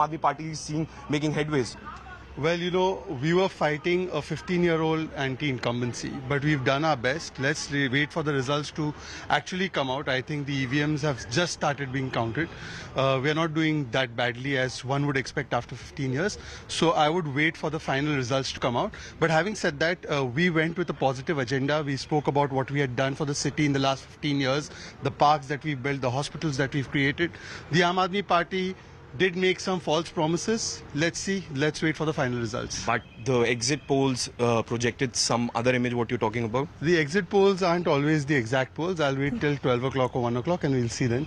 Aadmi Party is seeing making headways? Well, we were fighting a 15-year-old anti-incumbency, but we've done our best. Let's wait for the results to actually come out. I think the EVMs have just started being counted. We're not doing that badly as one would expect after 15 years. So I would wait for the final results to come out. But having said that, we went with a positive agenda. We spoke about what we had done for the city in the last 15 years, the parks that we've built, the hospitals that we've created. The Aam Aadmi Party did make some false promises. Let's see. Let's wait for the final results. But the exit polls projected some other image, what you're talking about? The exit polls aren't always the exact polls. I'll wait till 12 o'clock or 1 o'clock and we'll see then.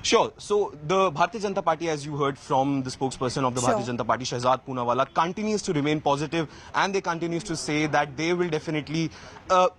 Sure. So the Bharatiya Janata Party, as you heard from the spokesperson of the Bharatiya Janata Party, Shahzad Poonawalla, continues to remain positive, and they continues to say that they will definitely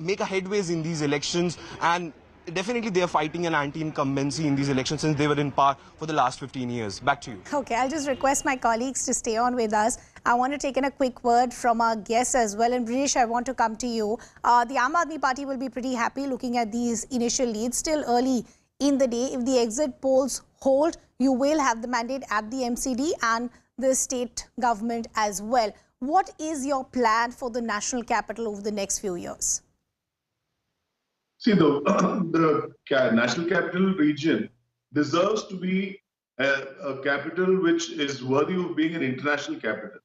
make a headways in these elections, and definitely they are fighting an anti-incumbency in these elections since they were in power for the last 15 years. Back to you. Okay, I'll just request my colleagues to stay on with us. I want to take in a quick word from our guests as well. And British, I want to come to you. The Aam Aadmi Party will be pretty happy looking at these initial leads. Still early in the day. If the exit polls hold, you will have the mandate at the MCD and the state government as well. What is your plan for the national capital over the next few years? See, the national capital region deserves to be a capital which is worthy of being an international capital.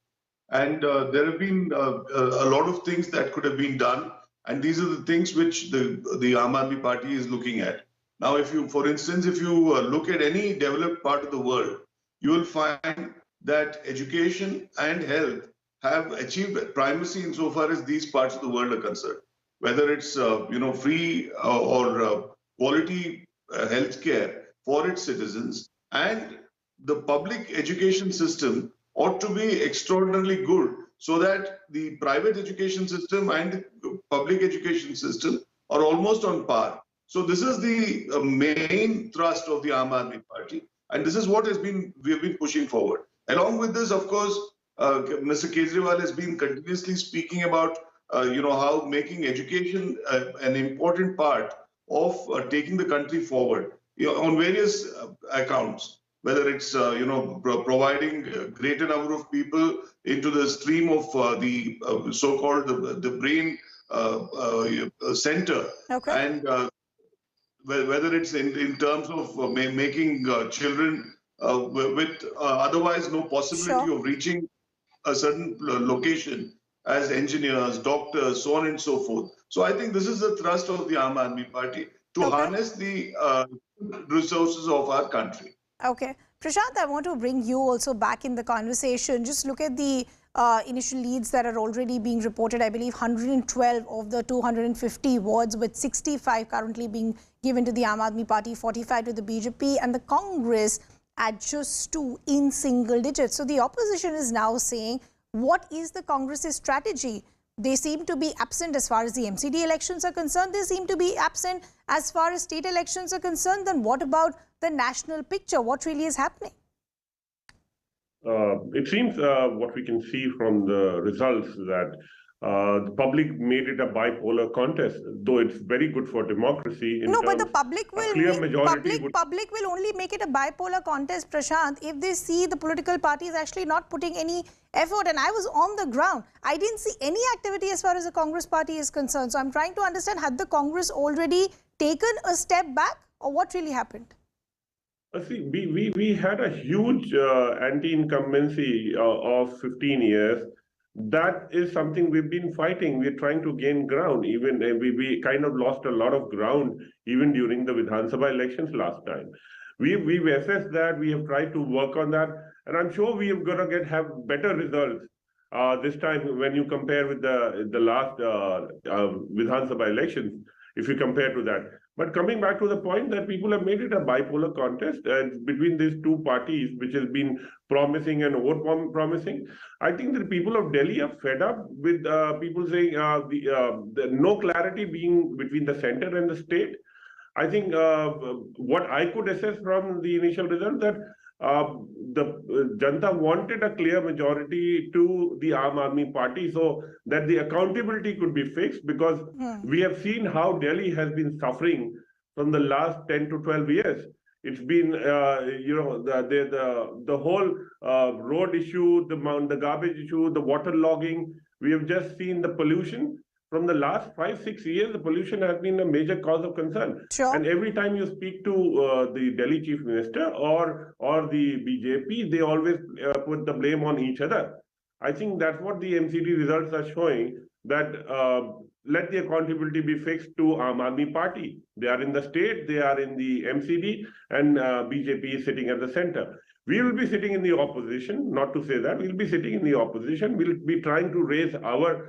And there have been a lot of things that could have been done. And these are the things which the Aam Aadmi Party is looking at. Now, if you, for instance, if you look at any developed part of the world, you will find that education and health have achieved primacy insofar as these parts of the world are concerned. Whether it's free or quality health care for its citizens, and the public education system ought to be extraordinarily good so that the private education system and the public education system are almost on par. So this is the main thrust of the Aam Aadmi Party, and this is what we have been pushing forward. Along with this, of course, Mr. Kejriwal has been continuously speaking about how making education an important part of taking the country forward on various accounts, whether it's providing a greater number of people into the stream of the so-called the brain center, and whether it's in terms of making children with otherwise no possibility of reaching a certain location as engineers, doctors, so on and so forth. So I think this is the thrust of the Aam Aadmi Party, to harness the resources of our country. Okay. Prashant, I want to bring you also back in the conversation. Just look at the initial leads that are already being reported. I believe 112 of the 250 wards, with 65 currently being given to the Aam Aadmi Party, 45 to the BJP, and the Congress at just 2 in single digits. So the opposition is now saying, what is the Congress's strategy? They seem to be absent as far as the MCD elections are concerned. They seem to be absent as far as state elections are concerned. Then what about the national picture? What really is happening? It seems what we can see from the results that the public made it a bipolar contest, though it's very good for democracy. No, but the public will public will only make it a bipolar contest, Prashant, if they see the political parties actually not putting any effort. And I was on the ground. I didn't see any activity as far as the Congress party is concerned. So I'm trying to understand, had the Congress already taken a step back, or what really happened? See, we had a huge anti-incumbency of 15 years. That is something we've been fighting. We're trying to gain ground. Even we kind of lost a lot of ground even during the Vidhan Sabha elections last time. We've assessed that. We have tried to work on that, and I'm sure we are going to have better results this time when you compare with the last Vidhan Sabha elections. If you compare to that. But coming back to the point that people have made it a bipolar contest between these two parties, which has been promising and over-promising. I think the people of Delhi are fed up with people saying the no clarity being between the center and the state. I think what I could assess from the initial result that the Janata wanted a clear majority to the Aam Aadmi Party so that the accountability could be fixed, because we have seen how Delhi has been suffering from the last 10 to 12 years. It's been, the whole road issue, the garbage issue, the water logging. We have just seen the pollution. From the last 5-6 years, the pollution has been a major cause of concern. Sure. And every time you speak to the Delhi Chief Minister or the BJP, they always put the blame on each other. I think that's what the MCD results are showing, that let the accountability be fixed to Aam Aadmi Party. They are in the state, they are in the MCD, and BJP is sitting at the center. We will be sitting in the opposition, not to say that, we'll be sitting in the opposition, we'll be trying to raise our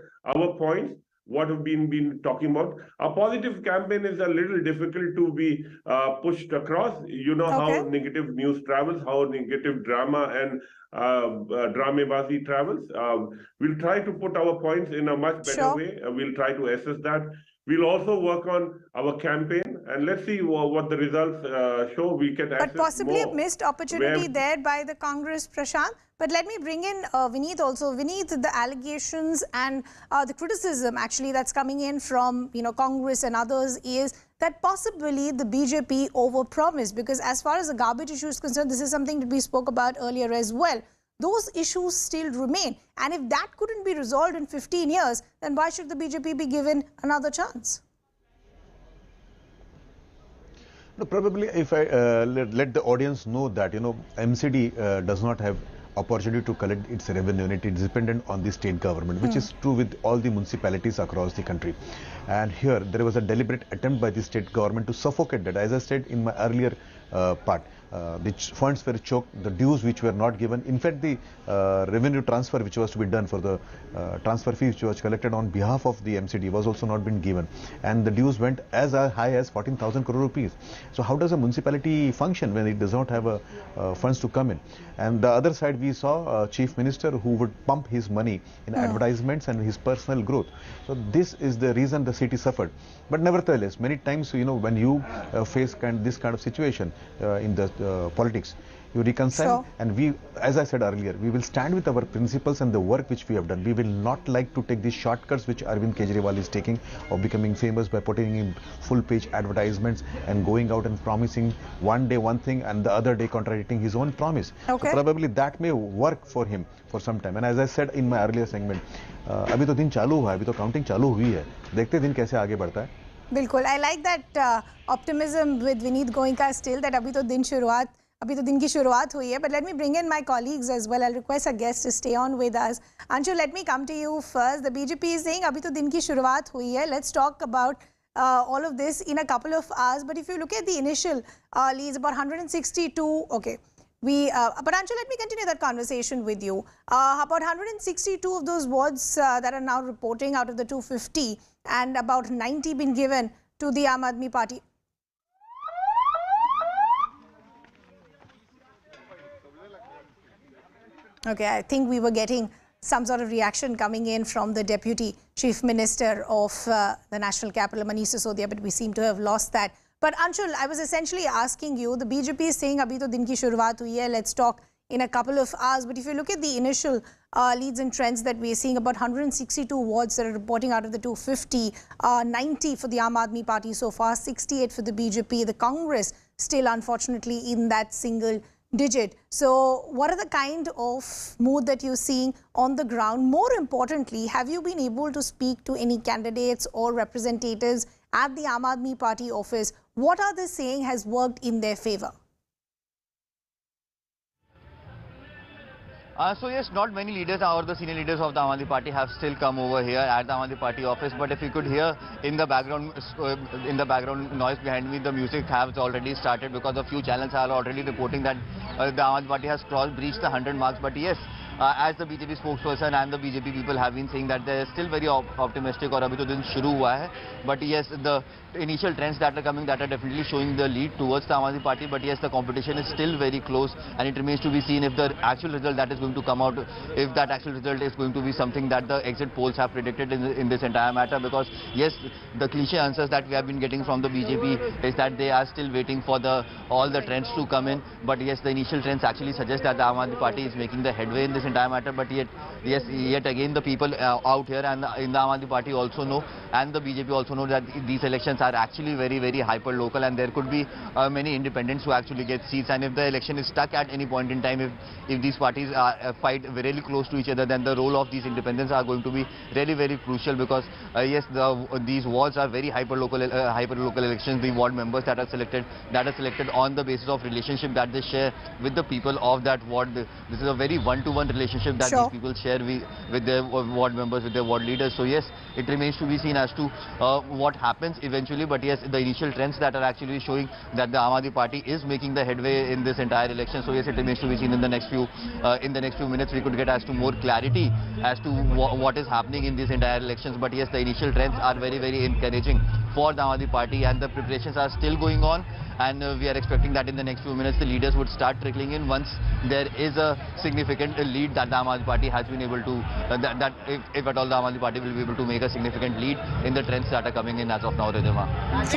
points, what have been talking about. A positive campaign is a little difficult to be pushed across. You know how negative news travels, how negative drama and Dramebazi travels. We'll try to put our points in a much better way. We'll try to assess that. We'll also work on our campaign, and let's see what the results show. We can access but possibly more. A missed opportunity there by the Congress, Prashant. But let me bring in Vineet also. Vineet, the allegations and the criticism actually that's coming in from Congress and others is that possibly the BJP overpromised, because as far as the garbage issue is concerned, this is something that we spoke about earlier as well. Those issues still remain. And if that couldn't be resolved in 15 years, then why should the BJP be given another chance? No, probably if I let the audience know that, MCD does not have opportunity to collect its revenue, and it is dependent on the state government, which is true with all the municipalities across the country. And here there was a deliberate attempt by the state government to suffocate that. As I said in my earlier part, the funds were choked, the dues which were not given. In fact, the revenue transfer which was to be done for the transfer fee which was collected on behalf of the MCD was also not been given. And the dues went as high as 14,000 crore rupees. So how does a municipality function when it does not have funds to come in? And the other side, we saw a chief minister who would pump his money in advertisements and his personal growth. So this is the reason the city suffered. But nevertheless, many times, when you face this kind of situation in the politics, you reconcile, and we, as I said earlier, we will stand with our principles and the work which we have done. We will not like to take these shortcuts which Arvind Kejriwal is taking of becoming famous by putting in full-page advertisements and going out and promising one day one thing and the other day contradicting his own promise. So probably that may work for him for some time. And as I said in my earlier segment, अभी तो दिन चालू हुआ है, अभी तो counting चालू हुई है, देखते दिन कैसे आगे बढ़ता है. बिल्कुल, I like that optimism with Vineet Goenka still, that अभी तो दिन की शुरुआत हुई है. But let me bring in my colleagues as well. I'll request our guests to stay on with us. Anshu, let me come to you first. The BJP is saying अभी तो दिन की शुरुआत हुई है. Let's talk about all of this in a couple of hours. But if you look at the initial leads, about 162, okay. But Anshu, let me continue that conversation with you. About 162 of those wards that are now reporting out of the 250, and about 90 been given to the Aam Aadmi Party. Okay, I think we were getting some sort of reaction coming in from the Deputy Chief Minister of the National Capital, Manish Sisodia, but we seem to have lost that. But Anshul, I was essentially asking you, the BJP is saying abhi to din ki shuruaat hui hai, let's talk in a couple of hours. But if you look at the initial leads and trends that we're seeing, about 162 wards that are reporting out of the 250, 90 for the Aam Aadmi Party so far, 68 for the BJP. The Congress still unfortunately in that single digit. So what are the kind of mood that you're seeing on the ground? More importantly, have you been able to speak to any candidates or representatives at the Aam Aadmi Party office? What are they saying has worked in their favor? So yes, not many leaders or the senior leaders of the Aam Aadmi Party have still come over here at the Aam Aadmi Party office. But if you could hear in the background noise behind me, the music has already started because a few channels are already reporting that the Aam Aadmi Party has breached the 100 marks. But yes, as the BJP spokesperson and the BJP people have been saying that they're still very optimistic, or abhi to din shuru hua hai. But yes, the initial trends that are coming, that are definitely showing the lead towards the Aam Aadmi Party. But yes, the competition is still very close, and it remains to be seen if the actual result that is going to come out, if that actual result is going to be something that the exit polls have predicted in this entire matter. Because yes, the cliche answers that we have been getting from the BJP is that they are still waiting for all the trends to come in. But yes, the initial trends actually suggest that the Aam Aadmi Party is making the headway in this entire matter. But yet again, the people out here and in the Aam Aadmi Party also know, and the BJP also know, that these elections are actually very, very hyper local, and there could be many independents who actually get seats. And if the election is stuck at any point in time, if these parties fight really close to each other, then the role of these independents are going to be really very crucial, because yes, these wards are very hyper local elections. The ward members that are selected on the basis of relationship that they share with the people of that ward. This is a very one-to-one relationship that these people share with their ward members, with their ward leaders. So yes, it remains to be seen as to what happens eventually. But yes, the initial trends that are actually showing that the Aam Aadmi Party is making the headway in this entire election. So yes, it remains to be seen in the next few minutes. We could get as to more clarity as to what is happening in these entire elections. But yes, the initial trends are very, very encouraging for the Aam Aadmi Party, and the preparations are still going on. And we are expecting that in the next few minutes the leaders would start trickling in once there is a significant lead that the Aam Aadmi Party has been able to, if at all the Aam Aadmi Party will be able to make a significant lead in the trends that are coming in as of now, Ridhima.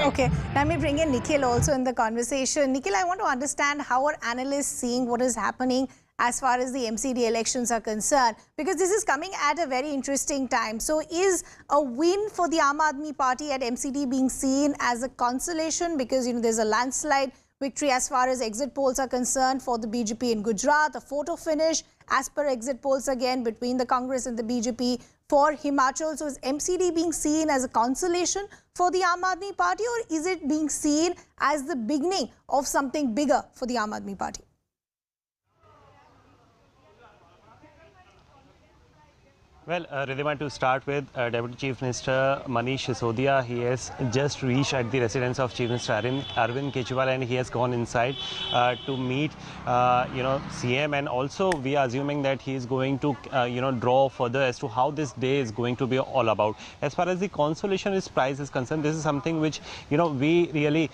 Okay, let me bring in Nikhil also in the conversation. Nikhil, I want to understand how are analysts seeing what is happening as far as the MCD elections are concerned, because this is coming at a very interesting time. So is a win for the Aam Aadmi Party at MCD being seen as a consolation, because there's a landslide victory as far as exit polls are concerned for the BJP in Gujarat, a photo finish as per exit polls again between the Congress and the BJP for Himachal. So is MCD being seen as a consolation for the Aam Aadmi Party, or is it being seen as the beginning of something bigger for the Aam Aadmi Party? Well, Ridhima, to start with, Deputy Chief Minister Manish Sisodia, he has just reached at the residence of Chief Minister Arvind Kejriwal, and he has gone inside to meet, CM, and also we are assuming that he is going to, draw further as to how this day is going to be all about. As far as the consolation prize is concerned, this is something which, we really,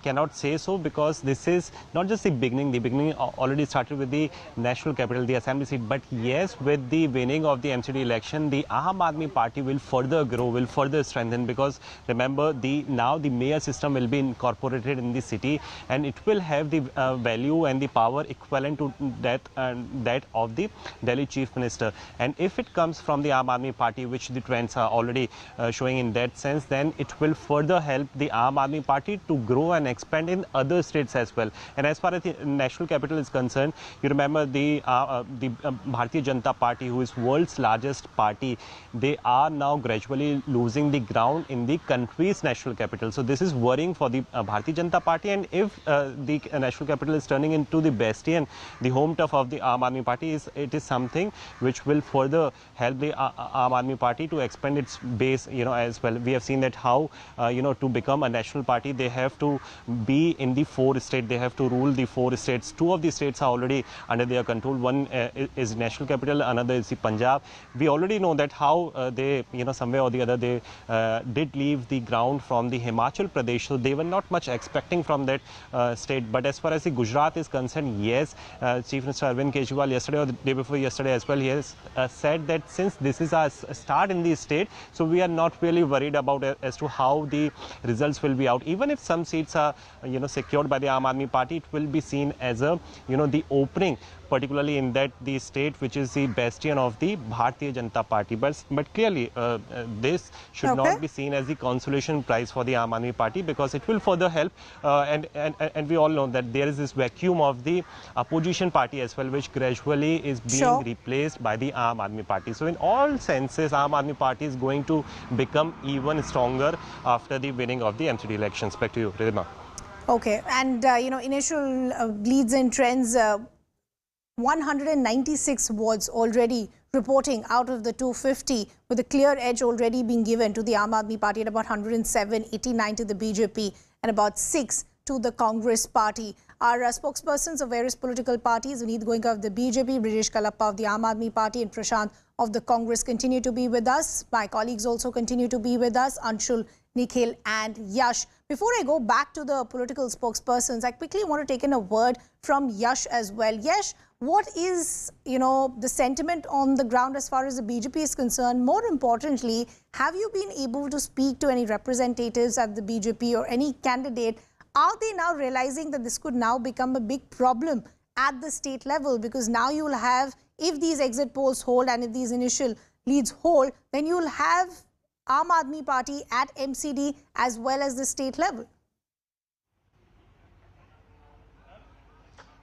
cannot say so, because this is not just the beginning. The beginning already started with the national capital, the assembly seat, but yes, with the winning of the MCD election, the Aam Aadmi Party will further grow, will further strengthen, because remember, now the mayor system will be incorporated in the city, and it will have the value and the power equivalent to that of the Delhi Chief Minister. And if it comes from the Aam Aadmi Party, which the trends are already showing in that sense, then it will further help the Aam Aadmi Party to grow and expand in other states as well. And as far as the national capital is concerned, you remember the Bharatiya Janata Party, who is world's largest party, they are now gradually losing the ground in the country's national capital. So this is worrying for the Bharatiya Janata Party, and if the national capital is turning into the bastion, the home turf of the Aam Aadmi Party, it is something which will further help the Aam Aadmi Party to expand its base, as well. We have seen that how, to become a national party, they have to be in the 4 states, they have to rule the 4 states. 2 of the states are already under their control. One is national capital, another is the Punjab. We already know that how they, somewhere or the other, they did leave the ground from the Himachal Pradesh. So they were not much expecting from that state. But as far as the Gujarat is concerned, yes, Chief Minister Arvind Kejriwal yesterday or the day before yesterday as well, he has said that since this is our start in the state, so we are not really worried about as to how the results will be out. Even if some seats are, secured by the Aam Aadmi Party, it will be seen as a, the opening, particularly in the state which is the bastion of the Bharatiya Janata Party. But clearly, this should not be seen as the consolation prize for the Aam Aadmi Party, because it will further help. And we all know that there is this vacuum of the opposition party as well, which gradually is being replaced by the Aam Aadmi Party. So in all senses, Aam Aadmi Party is going to become even stronger after the winning of the MCD elections. Back to you, Ridhima. Okay, and initial leads and trends. 196 wards already reporting out of the 250, with a clear edge already being given to the Aam Aadmi Party at about 107, 89 to the BJP and about 6 to the Congress Party. Our spokespersons of various political parties, Vineet Goenka of the BJP, Brijesh Kalappa of the Aam Aadmi Party and Prashant of the Congress, continue to be with us. My colleagues also continue to be with us, Anshul, Nikhil and Yash. Before I go back to the political spokespersons, I quickly want to take in a word from Yash as well. Yash, what is, the sentiment on the ground as far as the BJP is concerned? More importantly, have you been able to speak to any representatives at the BJP or any candidate? Are they now realizing that this could now become a big problem at the state level? Because now you will have if these exit polls hold and if these initial leads hold, then you'll have Aam Aadmi Party at MCD as well as the state level.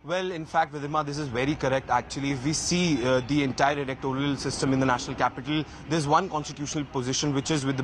Well, in fact, Vidima, this is very correct. Actually, if we see the entire electoral system in the national capital, there's one constitutional position which is with the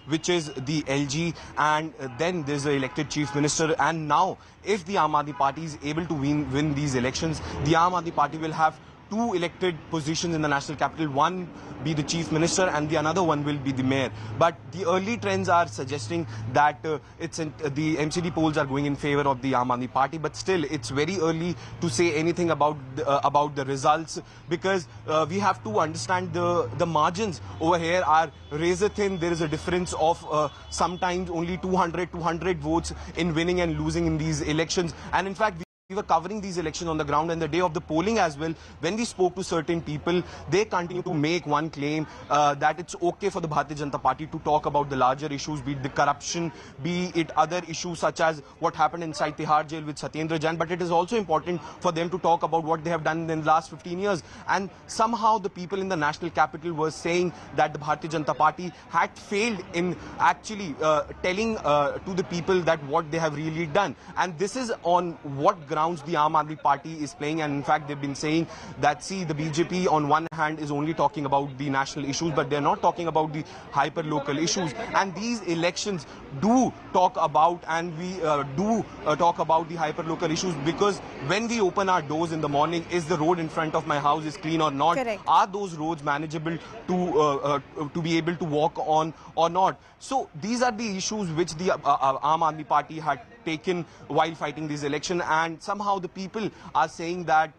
LG, and then there's the elected chief minister. And now, if the Aam Aadmi Party is able to win these elections, the Aam Aadmi Party will have two elected positions in the national capital, one be the chief minister and the another one will be the mayor. But the early trends are suggesting that the MCD polls are going in favor of the Aam Aadmi Party, but still it's very early to say anything about the results, because we have to understand the margins over here are razor thin. There is a difference of sometimes only 200 votes in winning and losing in these elections. And in fact, we were covering these elections on the ground, and the day of the polling as well, when we spoke to certain people, they continue to make one claim that it's okay for the Bharatiya Janata Party to talk about the larger issues, be it the corruption, be it other issues such as what happened inside Tihar jail with Satyendra Jain. But it is also important for them to talk about what they have done in the last 15 years. And somehow the people in the national capital were saying that the Bharatiya Janata Party had failed in actually telling to the people that what they have really done. And this is on what ground the Aam Aadmi Party is playing. And in fact, they've been saying that, see, the BJP on one hand is only talking about the national issues, but they're not talking about the hyper-local issues. And these elections do talk about, and we do talk about the hyper-local issues, because when we open our doors in the morning, is the road in front of my house is clean or not? Correct. Are those roads manageable to be able to walk on or not? So these are the issues which the Aam Aadmi Party had taken while fighting this election, and somehow the people are saying that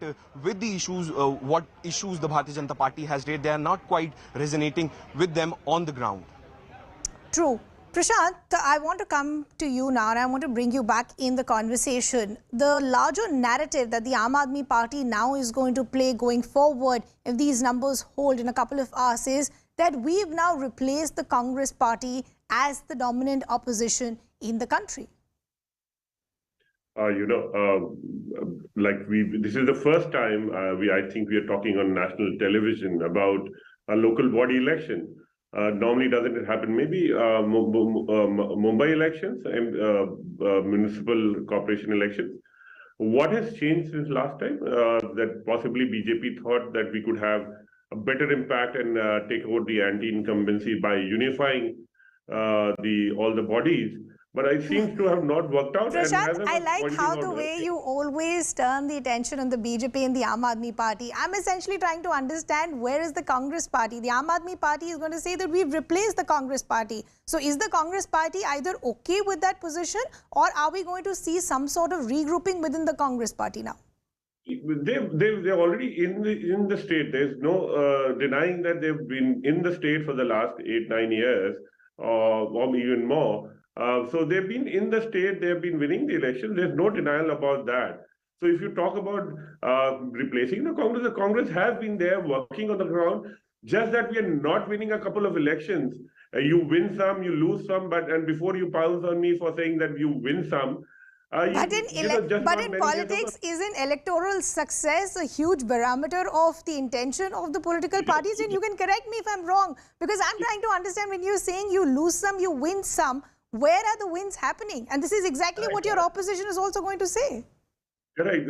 with the issues, what issues the Bharatiya Janata Party has raised, they are not quite resonating with them on the ground. True. Prashant, I want to come to you now and I want to bring you back in the conversation. The larger narrative that the Aam Aadmi Party now is going to play going forward, if these numbers hold in a couple of hours, is that we've now replaced the Congress Party as the dominant opposition in the country. This is the first time I think we are talking on national television about a local body election. Normally, doesn't it happen? Maybe Mumbai elections and Municipal Corporation elections. What has changed since last time? That possibly BJP thought that we could have a better impact and take over the anti-incumbency by unifying all the bodies. But it seems to have not worked out. Prashant, I like how the way you always turn the attention on the BJP and the Aam Aadmi Party. I'm essentially trying to understand, where is the Congress Party? The Aam Aadmi Party is going to say that we've replaced the Congress Party. So is the Congress Party either okay with that position, or are we going to see some sort of regrouping within the Congress Party now? They're already in the state. There's no denying that they've been in the state for the last 8-9 years, or even more. So they've been in the state, they've been winning the election. There's no denial about that. So if you talk about replacing the Congress has been there working on the ground, just that we are not winning a couple of elections. You win some, you lose some, and before you pounce on me for saying that you win some, but in politics, isn't electoral success a huge barometer of the intention of the political parties? And you can correct me if I'm wrong, because I'm trying to understand, when you're saying you lose some, you win some, where are the wins happening? And this is exactly what your opposition is also going to say. Correct.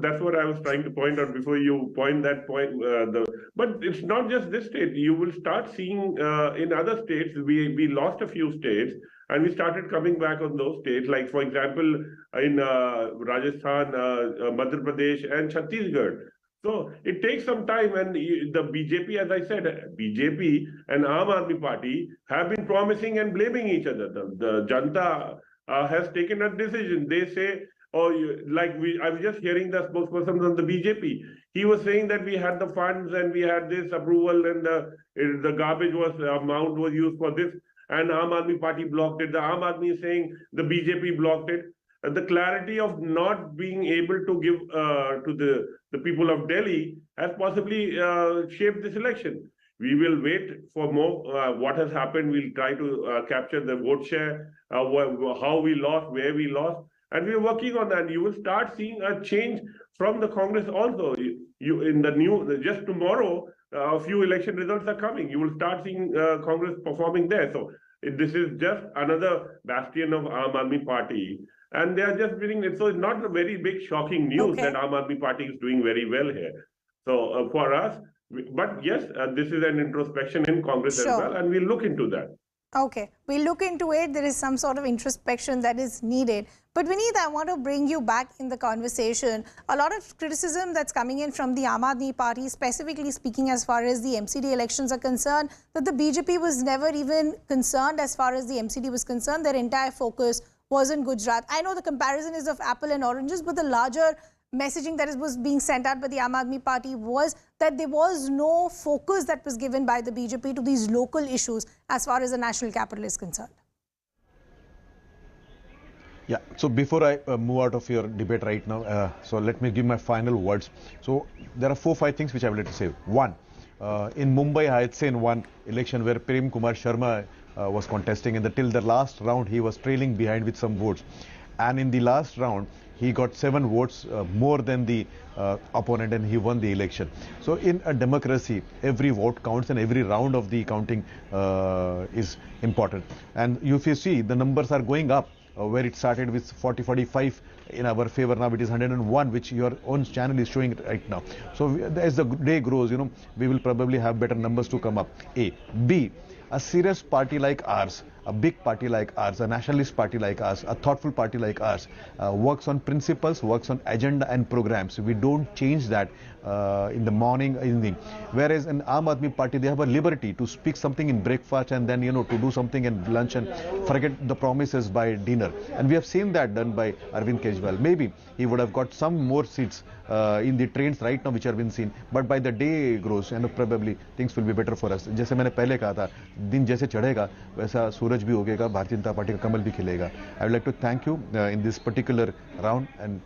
That's what I was trying to point out before you point that point. But it's not just this state. You will start seeing in other states. We lost a few states, and we started coming back on those states. Like, for example, in Rajasthan, Madhya Pradesh, and Chhattisgarh. So it takes some time, and the BJP, as I said, BJP and Aam Aadmi Party have been promising and blaming each other. The Janata has taken a decision. They say, I was just hearing the spokesperson on the BJP. He was saying that we had the funds and we had this approval, and the garbage amount was used for this, and Aam Aadmi Party blocked it. The Aam Aadmi is saying the BJP blocked it. The clarity of not being able to give to the people of Delhi has possibly shaped this election. We will wait for more. What has happened, we'll try to capture the vote share, how we lost, where we lost, and we're working on that. You will start seeing a change from the Congress also. you in the new just tomorrow, a few election results are coming. You will start seeing Congress performing there. So this is just another bastion of Aam Aadmi Party, and they are just winning it. So it's not a very big shocking news that Aam Aadmi Party is doing very well here. So for us, but yes, this is an introspection in Congress as well, and we'll look into that. Okay, we'll look into it. There is some sort of introspection that is needed. But Vineet, I want to bring you back in the conversation. A lot of criticism that's coming in from the Aam Aadmi Party, specifically speaking as far as the MCD elections are concerned, that the BJP was never even concerned as far as the MCD was concerned. Their entire focus was in Gujarat. I know the comparison is of apple and oranges, but the larger messaging that was being sent out by the Aam Aadmi Party was that there was no focus that was given by the BJP to these local issues as far as the national capital is concerned. Yeah, so before I move out of your debate right now, so let me give my final words. So there are 4-5 things which I would like to say. One, in Mumbai, I had seen one election where Prem Kumar Sharma was contesting, and till the last round he was trailing behind with some votes. And in the last round, he got 7 votes more than the opponent, and he won the election. So in a democracy, every vote counts and every round of the counting is important. And if you see, the numbers are going up, where it started with 40-45 in our favor. Now it is 101, which your own channel is showing right now. So as the day grows, we will probably have better numbers to come up. A. B. A serious party like ours, a big party like ours, a nationalist party like ours, a thoughtful party like ours, works on principles, works on agenda and programs. We don't change that in the morning, evening. Whereas in Aam Aadmi Party, they have a liberty to speak something in breakfast and then, to do something in lunch and forget the promises by dinner. And we have seen that done by Arvind Kejriwal. Maybe he would have got some more seats in the trains right now which have been seen. But by the day grows, and probably things will be better for us. जैसे मैंने पहले कहा था, दिन जैसे चढ़ेगा, वैसा सूरज भी उगेगा, भारतीय जनता पार्टी का कमल भी खिलेगा. I would like to thank you in this particular round, and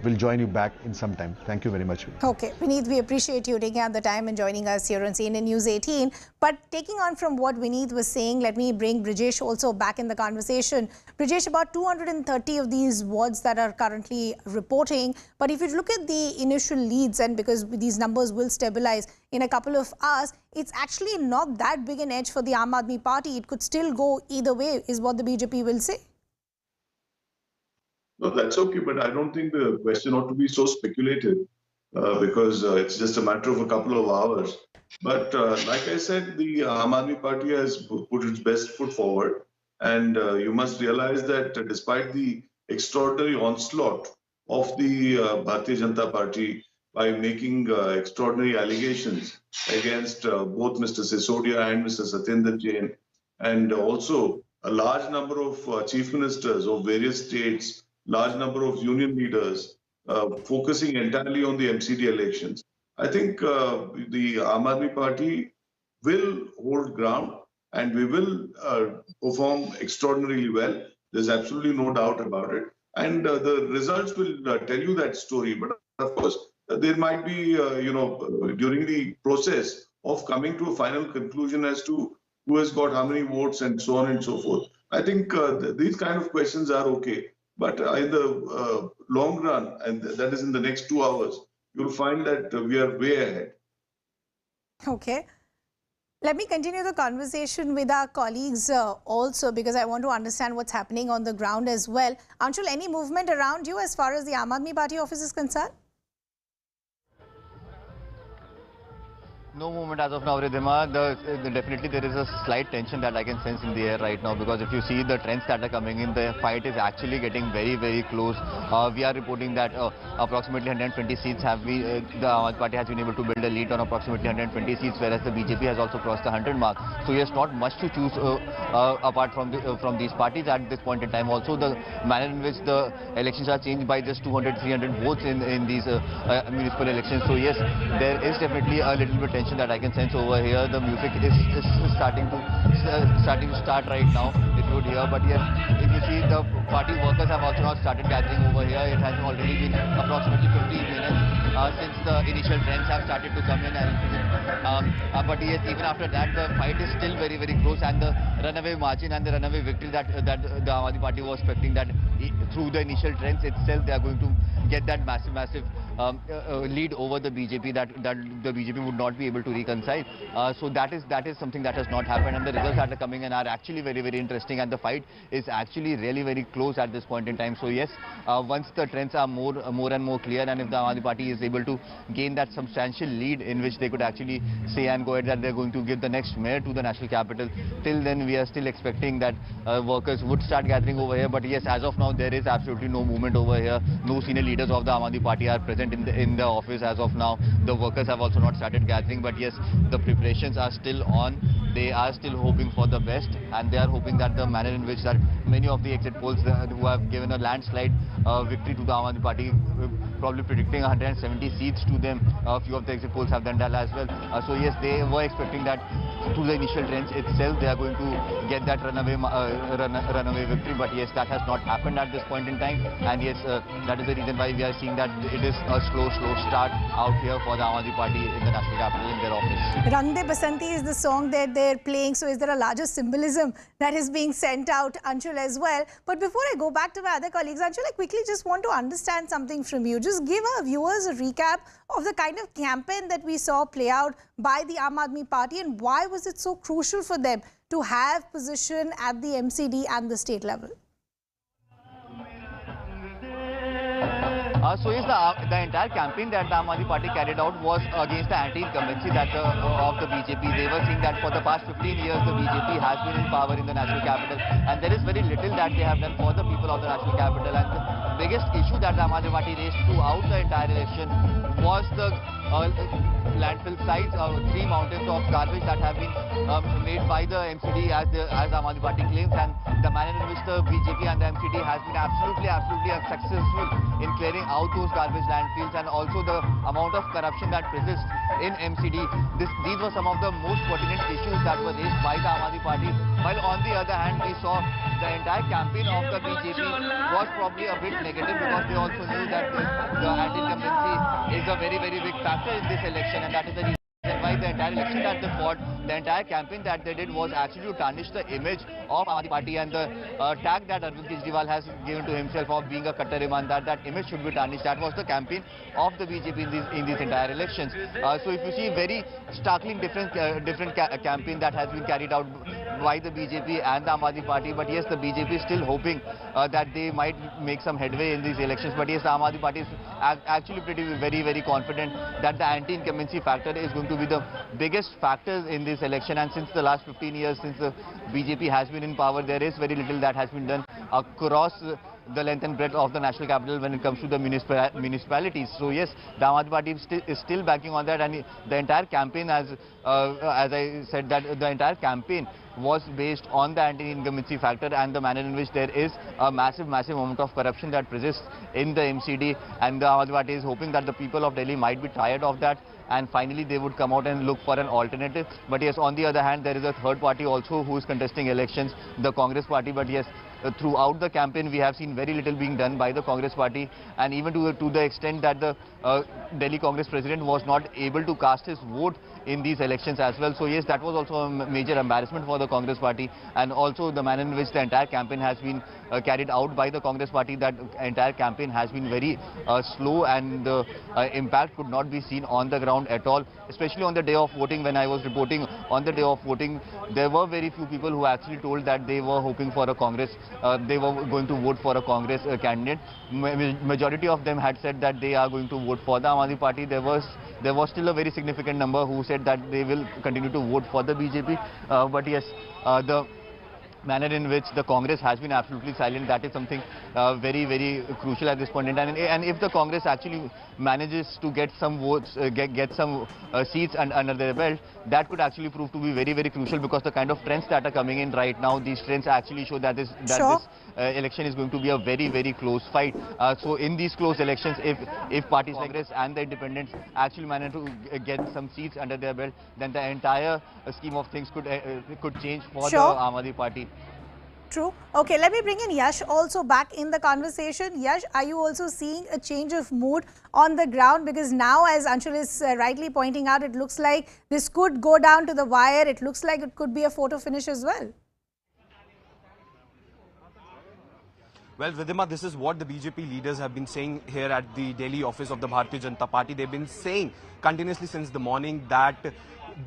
we'll join you back in some time. Thank you very much. Okay, Vineet, we appreciate you taking out the time and joining us here on CNN News 18. But taking on from what Vineet was saying, let me bring Brijesh also back in the conversation. Brijesh, about 230 of these wards that are currently reporting. But if you look at the initial leads, and because these numbers will stabilize in a couple of hours, it's actually not that big an edge for the Aam Aadmi Party. It could still go either way, is what the BJP will say. No, that's okay, but I don't think the question ought to be so speculative because it's just a matter of a couple of hours. But like I said, the Aam Aadmi Party has put its best foot forward, and you must realize that despite the extraordinary onslaught of the Bharatiya Janata Party by making extraordinary allegations against both Mr. Sisodia and Mr. Satyendra Jain, and also a large number of chief ministers of various states, large number of union leaders focusing entirely on the MCD elections. I think the Aam Aadmi Party will hold ground, and we will perform extraordinarily well. There's absolutely no doubt about it. And the results will tell you that story. But of course, there might be, during the process of coming to a final conclusion as to who has got how many votes and so on and so forth. I think these kind of questions are okay. But in the long run, and that is in the next 2 hours, you'll find that we are way ahead. Okay. Let me continue the conversation with our colleagues also, because I want to understand what's happening on the ground as well. Anshul, any movement around you as far as the Aam Aadmi Party office is concerned? No movement as of now, Ridhima. Definitely there is a slight tension that I can sense in the air right now, because if you see the trends that are coming in, the fight is actually getting very, very close. We are reporting that approximately 120 seats have been, the Aam Aadmi Party has been able to build a lead on approximately 120 seats, whereas the BJP has also crossed the 100 mark. So yes, not much to choose apart from these parties at this point in time. Also, the manner in which the elections are changed by just 200-300 votes in these municipal elections. So yes, there is definitely a little bit tension that I can sense over here. The music is starting to start right now, if you would hear. But yes, if you see, the party workers have also now started gathering over here. It has already been approximately 15 minutes since the initial trends have started to come in. But yes, even after that, the fight is still very, very close, and the runaway margin and the runaway victory that the Aam Aadmi Party was expecting, that through the initial trends itself, they are going to get that massive lead over the BJP that the BJP would not be able to reconcile. So that is something that has not happened, and the results that are coming in are actually very, very interesting, and the fight is actually really very close at this point in time. So yes, once the trends are more and more clear, and if the Aam Aadmi Party is able to gain that substantial lead in which they could actually say and go ahead that they're going to give the next mayor to the national capital, till then we are still expecting that workers would start gathering over here. But yes, as of now there is absolutely no movement over here. No senior leaders of the Aam Aadmi Party are present in the office as of now. The workers have also not started gathering, but yes, the preparations are still on. They are still hoping for the best, and they are hoping that the manner in which that many of the exit polls who have given a landslide victory to the Aam Aadmi Party, probably predicting 170 seats to them. A few of the exit polls have done that as well. So yes, they were expecting that through the initial trends itself they are going to get that runaway victory, but yes, that has not happened at this point in time, and yes, that is the reason why we are seeing that it is a slow start out here for the Aam Aadmi Party in the national capital in their office. Rang De Basanti is the song that they're playing, so is there a larger symbolism that is being sent out, Anshul, as well? But before I go back to my other colleagues, Anshul, I quickly just want to understand something from you. Just give our viewers a recap of the kind of campaign that we saw play out by the Aam Aadmi Party, and why was it so crucial for them to have position at the MCD and the state level? So yes, the entire campaign that the Aam Aadmi Party carried out was against the anti-incumbency of the BJP. They were saying that for the past 15 years the BJP has been in power in the national capital, and there is very little that they have done for the people of the national capital. And the biggest issue that the Aam Aadmi Party raised throughout the entire election was the landfill sites, 3 mountains of garbage that have been made by the MCD as Aam Aadmi Party claims, and the manner in which the BJP and the MCD has been absolutely unsuccessful in clearing out those garbage landfills, and also the amount of corruption that persists in MCD. These were some of the most pertinent issues that were raised by the Aam Aadmi Party. While on the other hand, we saw the entire campaign of the BJP was probably a bit negative, because they also knew that the anti-incumbency is a very, very big factor in this election, and that is the reason why the entire election that they fought, the entire campaign that they did was actually to tarnish the image of Aam Aadmi Party, and the tag that Arvind Kejriwal has given to himself of being a Kattar Imandar, that image should be tarnished. That was the campaign of the BJP in these entire elections. So if you see very starkly different campaign that has been carried out by the BJP and the Aam Aadmi Party, but yes, the BJP is still hoping that they might make some headway in these elections. But yes, the Aam Aadmi Party is actually very, very confident that the anti-incumbency factor is going to be the biggest factor in this election. And since the last 15 years, since the BJP has been in power, there is very little that has been done across the length and breadth of the national capital when it comes to the municipalities. So yes, the Aam Aadmi Party is still backing on that, and the entire campaign, as I said, that the entire campaign was based on the anti-incumbency factor and the manner in which there is a massive amount of corruption that persists in the MCD, and the Aam Aadmi Party is hoping that the people of Delhi might be tired of that, and finally they would come out and look for an alternative. But yes, on the other hand, there is a third party also who is contesting elections, the Congress Party. But yes, throughout the campaign we have seen very little being done by the Congress Party, and even to the extent that the Delhi Congress president was not able to cast his vote in these elections as well. So yes, that was also a major embarrassment for the Congress Party, and also the manner in which the entire campaign has been carried out by the Congress Party, that entire campaign has been very slow, and the impact could not be seen on the ground at all, especially on the day of voting. When I was reporting on the day of voting, there were very few people who actually told that they were hoping for a Congress, they were going to vote for a Congress candidate. Majority of them had said that they are going to vote for the Aam Aadmi Party. There was still a very significant number who said that they will continue to vote for the BJP. But yes, the manner in which the Congress has been absolutely silent, that is something very, very crucial at this point in time. And if the Congress actually manages to get some votes, get some seats under their belt, that could actually prove to be very, very crucial, because the kind of trends that are coming in right now, these trends actually show that this election is going to be a very, very close fight. So in these close elections, if parties like Congress and the independents actually manage to get some seats under their belt, then the entire scheme of things could change for the Aam Aadmi Party. True. Okay, let me bring in Yash also back in the conversation. Yash, are you also seeing a change of mood on the ground? Because now, as Anshul is rightly pointing out, it looks like this could go down to the wire. It looks like it could be a photo finish as well. Well, Vidima, this is what the BJP leaders have been saying here at the Delhi office of the Bharatiya Janata Party. They've been saying continuously since the morning that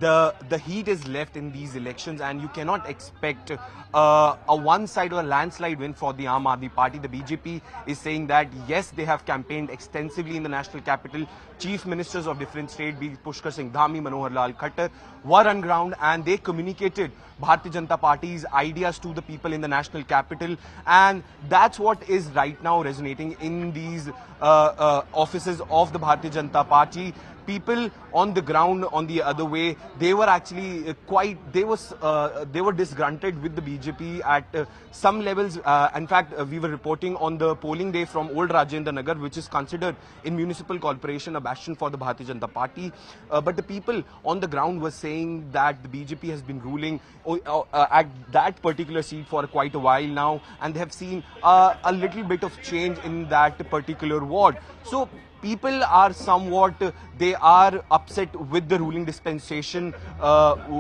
the heat is left in these elections and you cannot expect a one-side or a landslide win for the Aam Aadmi Party. The BJP is saying that yes, they have campaigned extensively in the national capital. Chief ministers of different states, be Pushkar Singh Dhami, Manohar Lal Khattar, were on ground and they communicated Bharatiya Janata Party's ideas to the people in the national capital, and that's what is right now resonating in these offices of the Bharatiya Janata Party. People on the ground, on the other way, they were actually they were disgruntled with the BJP at some levels. In fact, we were reporting on the polling day from Old Rajendra Nagar, which is considered in Municipal Corporation a bastion for the Bharatiya Janata Party. But the people on the ground were saying that the BJP has been ruling at that particular seat for quite a while now, and they have seen a little bit of change in that particular ward. So people are somewhat, they are upset with the ruling dispensation,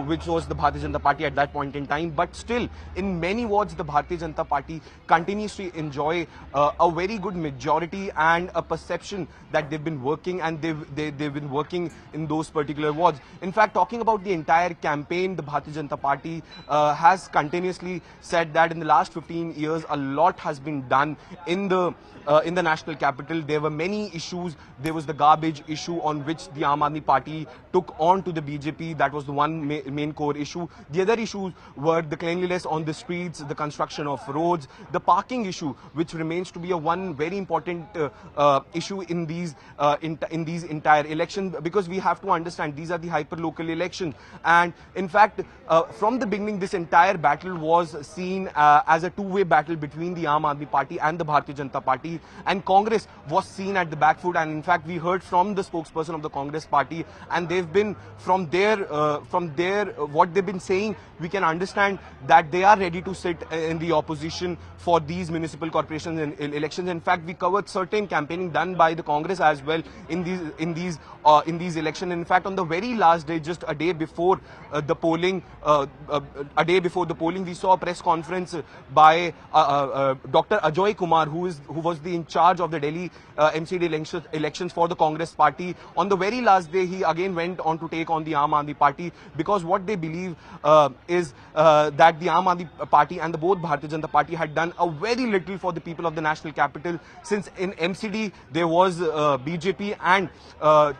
which was the Bharatiya Janata Party at that point in time. But still, in many wards, the Bharatiya Janata Party continues to enjoy a very good majority and a perception that they've been working, and they've been working in those particular wards. In fact, talking about the entire campaign, the Bharatiya Janata Party has continuously said that in the last 15 years, a lot has been done in the national capital. There were many issues. There was the garbage issue on which the Aam Aadmi Party took on to the BJP. That was the one main core issue. The other issues were the cleanliness on the streets, the construction of roads, the parking issue, which remains to be a one very important issue in these entire elections, because we have to understand these are the hyper-local elections. And in fact, from the beginning, this entire battle was seen as a two-way battle between the Aam Aadmi Party and the Bharatiya Janata Party, and Congress was seen at the back foot. And in fact, we heard from the spokesperson of the Congress Party, and they've been from their what they've been saying, we can understand that they are ready to sit in the opposition for these municipal corporations and elections. In fact, we covered certain campaigning done by the Congress as well in these elections. In fact, on the very last day, just a day before the polling, we saw a press conference by Dr. Ajoy Kumar, who was the in charge of the Delhi MCD elections for the Congress Party. On the very last day, he again went on to take on the Aam Aadmi Party, because what they believe is that the Aam Aadmi Party and the both Bharatiya Janata Party had done a very little for the people of the national capital. Since in MCD there was BJP and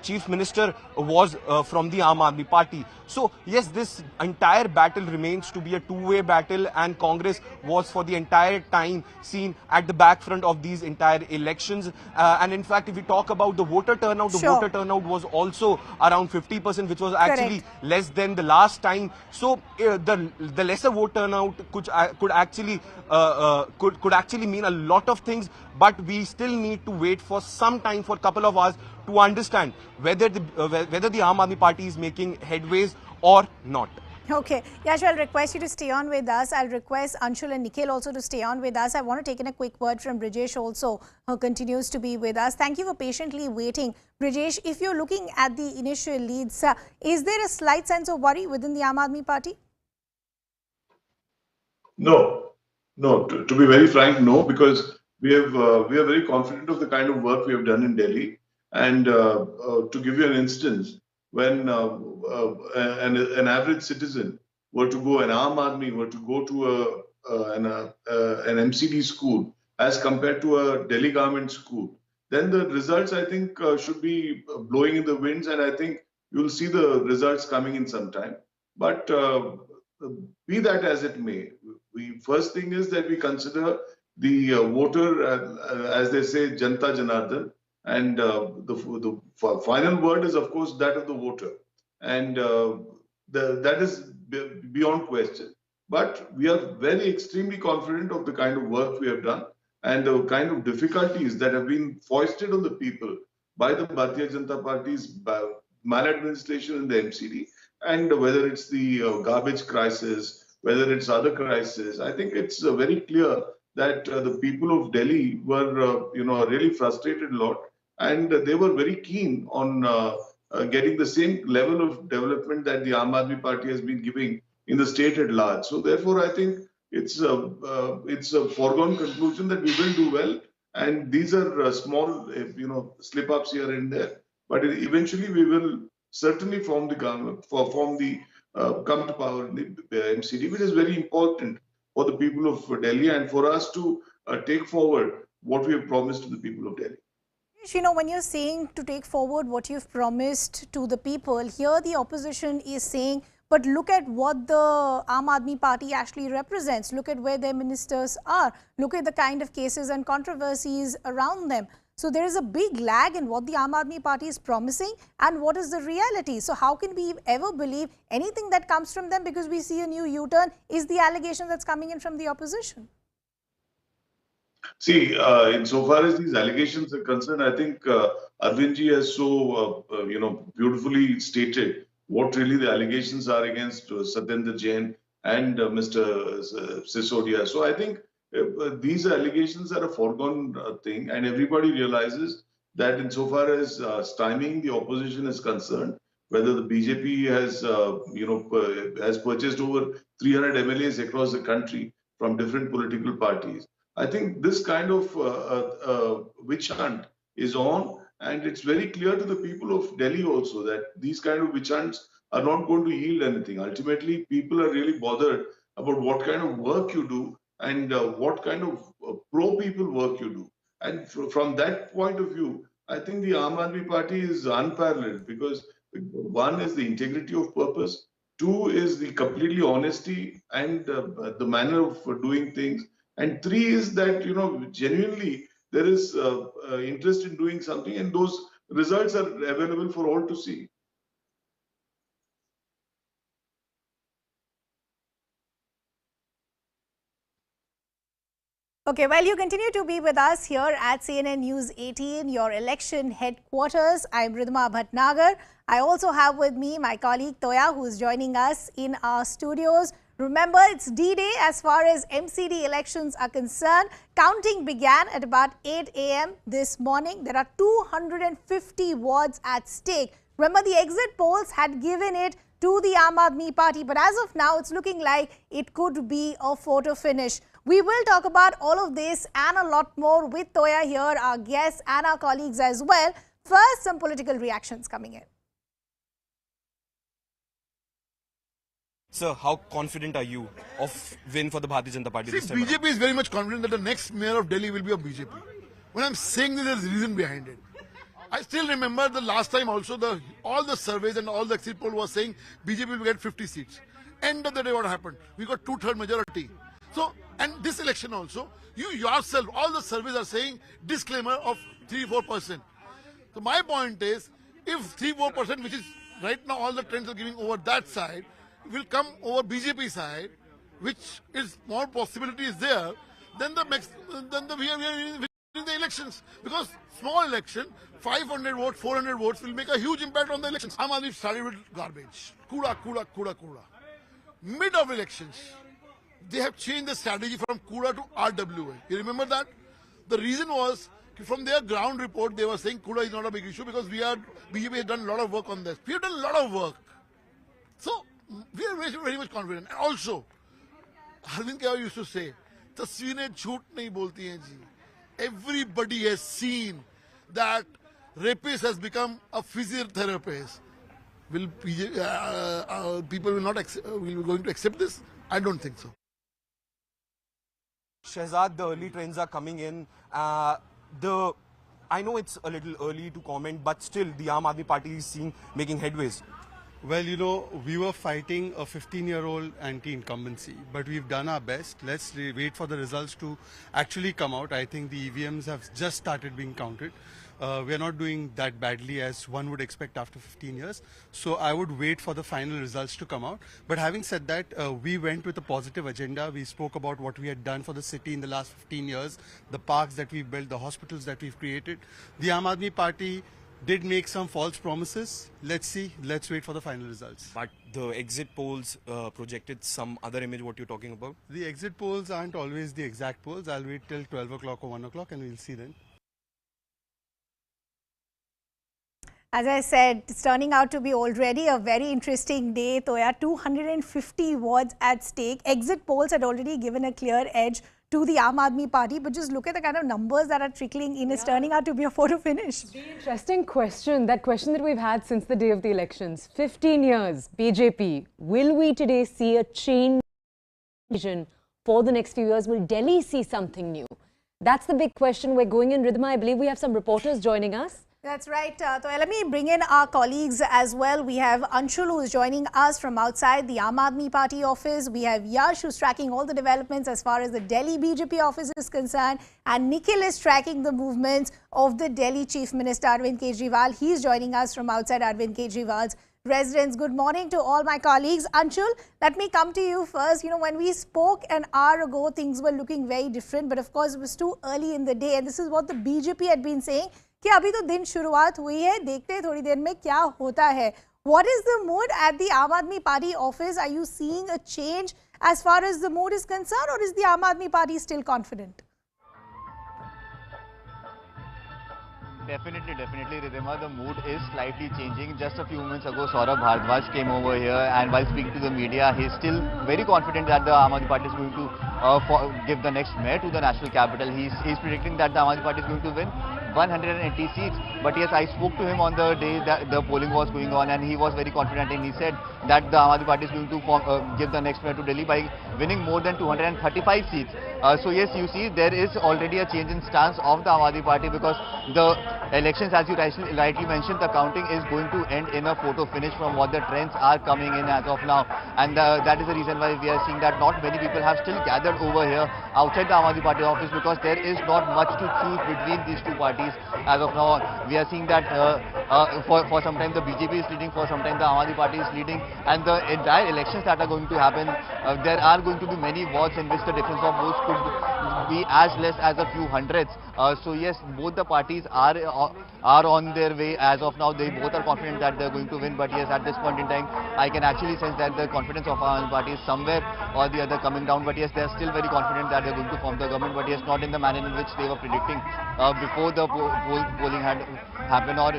Chief Minister was from the Aam Aadmi Party. So yes, this entire battle remains to be a two-way battle, and Congress was for the entire time seen at the back front of these entire elections. And in fact, if we talk about the voter turnout, the voter turnout was also around 50%, which was actually less than the last time. So the lesser vote turnout could actually mean a lot of things, but we still need to wait for some time, for a couple of hours, to understand whether the Aam Aadmi Party is making headways or not. Okay. Yash, I'll request you to stay on with us. I'll request Anshul and Nikhil also to stay on with us. I want to take in a quick word from Brijesh also, who continues to be with us. Thank you for patiently waiting. Brijesh, if you're looking at the initial leads, is there a slight sense of worry within the Aam Aadmi Party? No. To be very frank, no, because we are very confident of the kind of work we have done in Delhi. And to give you an instance, when an average citizen were to go, an Aam Aadmi were to go to an MCD school as compared to a Delhi government school, then the results, I think, should be blowing in the winds, and I think you'll see the results coming in some time. But be that as it may, first thing is that we consider the voter, as they say, Janata Janardan, and the final word is, of course, that of the voter, and that is beyond question. But we are very extremely confident of the kind of work we have done and the kind of difficulties that have been foisted on the people by the Bharatiya Janata Party's maladministration in the MCD, and whether it's the garbage crisis, whether it's other crises. I think it's very clear that the people of Delhi were, really frustrated a lot, and they were very keen on getting the same level of development that the Aam Aadmi Party has been giving in the state at large. So therefore, I think it's a foregone conclusion that we will do well. And these are small, slip-ups here and there. But eventually, we will certainly form the government, come to power in the MCD, which is very important for the people of Delhi and for us to take forward what we have promised to the people of Delhi. You know, when you're saying to take forward what you've promised to the people, here the opposition is saying, but look at what the Aam Aadmi Party actually represents. Look at where their ministers are. Look at the kind of cases and controversies around them. So there is a big lag in what the Aam Aadmi Party is promising and what is the reality. So how can we ever believe anything that comes from them, because we see a new U-turn is the allegation that's coming in from the opposition? See, insofar as these allegations are concerned, I think Arvindji has so, beautifully stated what really the allegations are against Satyendra Jain and Mr. Sisodia. So I think these allegations are a foregone thing, and everybody realizes that insofar as stymieing the opposition is concerned, whether the BJP has purchased over 300 MLAs across the country from different political parties. I think this kind of witch hunt is on, and it's very clear to the people of Delhi also that these kind of witch hunts are not going to yield anything. Ultimately, people are really bothered about what kind of work you do and what kind of pro-people work you do. And from that point of view, I think the Aam Aadmi Party is unparalleled, because one is the integrity of purpose, two is the completely honesty and the manner of doing things, and three is that, genuinely there is interest in doing something, and those results are available for all to see. Okay, well, you continue to be with us here at CNN News 18, your election headquarters. I'm Ridhima Bhatnagar. I also have with me my colleague Toya, who is joining us in our studios. Remember, it's D-Day as far as MCD elections are concerned. Counting began at about 8 a.m. this morning. There are 250 wards at stake. Remember, the exit polls had given it to the Aam Aadmi Party, but as of now, it's looking like it could be a photo finish. We will talk about all of this and a lot more with Toya here, our guests and our colleagues as well. First, some political reactions coming in. Sir, how confident are you of win for the Bharatiya Janata Party this time? BJP is very much confident that the next mayor of Delhi will be of BJP. When I'm saying this, there's a reason behind it. I still remember the last time also, all the surveys and all the exit poll was saying BJP will get 50 seats. End of the day, what happened? We got 2/3 majority. So, and this election also, you yourself, all the surveys are saying disclaimer of 3-4%. So my point is, if 3-4%, which is right now all the trends are giving over that side, will come over BJP side, which is more possibility is there, then we are winning the elections. Because small election, 500 votes, 400 votes will make a huge impact on the elections. Aam Aadmi started with garbage. Kuda. Mid of elections, they have changed the strategy from Kuda to RWA. You remember that? The reason was, from their ground report, they were saying Kuda is not a big issue because BJP has done a lot of work on this. We have done a lot of work. So, we are very much confident. And also, Arvind Kejriwal used to say, "Tasveerein jhoot nahi bolti hain ji." Everybody has seen that rapist has become a physiotherapist. Will people will going to accept this? I don't think so. Shehzad, the early trends are coming in. I know it's a little early to comment, but still the Aam Aadmi Party is making headways. Well, we were fighting a 15-year-old anti-incumbency, but we've done our best. Let's wait for the results to actually come out. I think the EVMs have just started being counted. We are not doing that badly as one would expect after 15 years. So I would wait for the final results to come out. But having said that, we went with a positive agenda. We spoke about what we had done for the city in the last 15 years, the parks that we've built, the hospitals that we've created. The Aam Aadmi Party did make some false promises. Let's see. Let's wait for the final results. But the exit polls projected some other image, what you're talking about? The exit polls aren't always the exact polls. I'll wait till 12 o'clock or 1 o'clock and we'll see then. As I said, it's turning out to be already a very interesting day. So, 250 wards at stake. Exit polls had already given a clear edge to the Aam Aadmi Party, but just look at the kind of numbers that are trickling in. It's turning out to be a photo finish. The interesting question, that question that we've had since the day of the elections. 15 years, BJP. Will we today see a change for the next few years? Will Delhi see something new? That's the big question. We're going in rhythm. I believe we have some reporters joining us. That's right. So let me bring in our colleagues as well. We have Anshul, who is joining us from outside the Aam Aadmi Party office. We have Yash, who's tracking all the developments as far as the Delhi BJP office is concerned. And Nikhil is tracking the movements of the Delhi Chief Minister Arvind Kejriwal. He's joining us from outside Arvind Kejriwal's residence. Good morning to all my colleagues. Anshul, let me come to you first. You know, when we spoke an hour ago, things were looking very different. But of course, it was too early in the day. And this is what the BJP had been saying. कि अभी तो दिन शुरुआत हुई है, देखते हैं थोड़ी देर में क्या होता है. What is the mood at the Aam Aadmi Party office? Are you seeing a change as far as the mood is concerned, or is the Aam Aadmi Party still confident? Definitely, Ridhima, the mood is slightly changing. Just a few moments ago, Saurabh Bhardwaj came over here, and while speaking to the media, he's still very confident that the Aam Aadmi Party is going to give the next mayor to the national capital. He's predicting that the Aam Aadmi Party is going to win 180 seats. But yes, I spoke to him on the day that the polling was going on, and he was very confident, and he said that the Aam Aadmi Party is going to give the next mayor to Delhi by winning more than 235 seats. So yes, you see, there is already a change in stance of the Aam Aadmi Party, because the elections, as you rightly mentioned, the counting is going to end in a photo finish from what the trends are coming in as of now. And that is the reason why we are seeing that not many people have still gathered over here outside the Aam Aadmi Party office, because there is not much to choose between these two parties. As of now, we are seeing that for some time the BJP is leading, for some time the Aam Aadmi Party is leading, and the entire elections that are going to happen, there are going to be many wards in which the difference of votes could be as less as a few hundreds. So yes, both the parties are on their way as of now. They both are confident that they're going to win, but yes, at this point in time, I can actually sense that the confidence of Aam Aadmi Party is somewhere or the other coming down. But yes, they're still very confident that they're going to form the government, but yes, not in the manner in which they were predicting before the polling had happened, or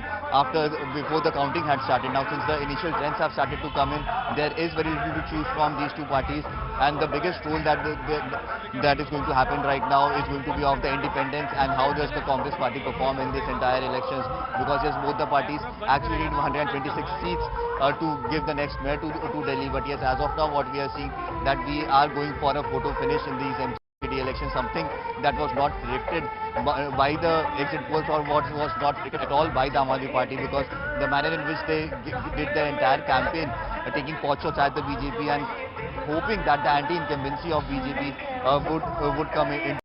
before the counting had started. Now, since the initial trends have started to come in, there is very little to choose from these two parties, and the biggest role that is going to happen right now is going to be of the independents, and how does the Congress party perform in this entire elections, because yes, both the parties actually need 126 seats to give the next mayor to Delhi. But yes, as of now, what we are seeing, that we are going for a photo finish in these MCD elections, something that was not predicted by the exit polls, or what was not predicted at all by the Aam Aadmi Party, because the manner in which they did the entire campaign, taking pot shots at the BJP and hoping that the anti-incumbency of BJP would come into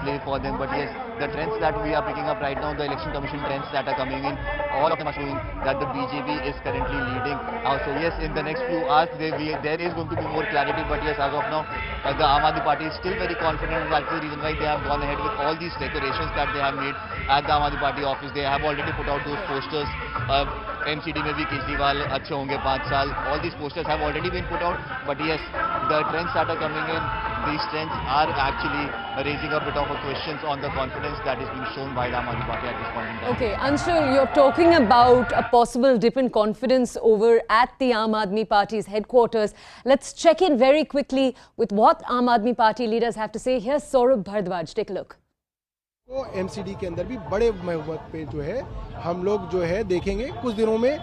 play for them. But yes, the trends that we are picking up right now, the election commission trends that are coming in, all of them are showing that the BJP is currently leading. So yes, in the next few hours there is going to be more clarity, but yes, as of now the Aam Aadmi Party is still very confident, and that's the reason why they have gone ahead with all these decorations that they have made at the Aam Aadmi Party office. They have already put out those posters. MCD में भी केजरीवाल अच्छे होंगे 5 साल. All these posters have already been put out, but yes, the trends that are coming in, these trends are actually raising a bit of a questions on the confidence that is being shown by the Aam Aadmi Party at this point in time. Okay, Anshul, you're talking about a possible dip in confidence over at the Aam Aadmi Party's headquarters. Let's check in very quickly with what Aam Aadmi Party leaders have to say. Here's Saurabh Bhardwaj. Take a look. तो MCD के अंदर भी बड़े महत्व पे जो है हम लोग जो है देखेंगे कुछ दिनों में.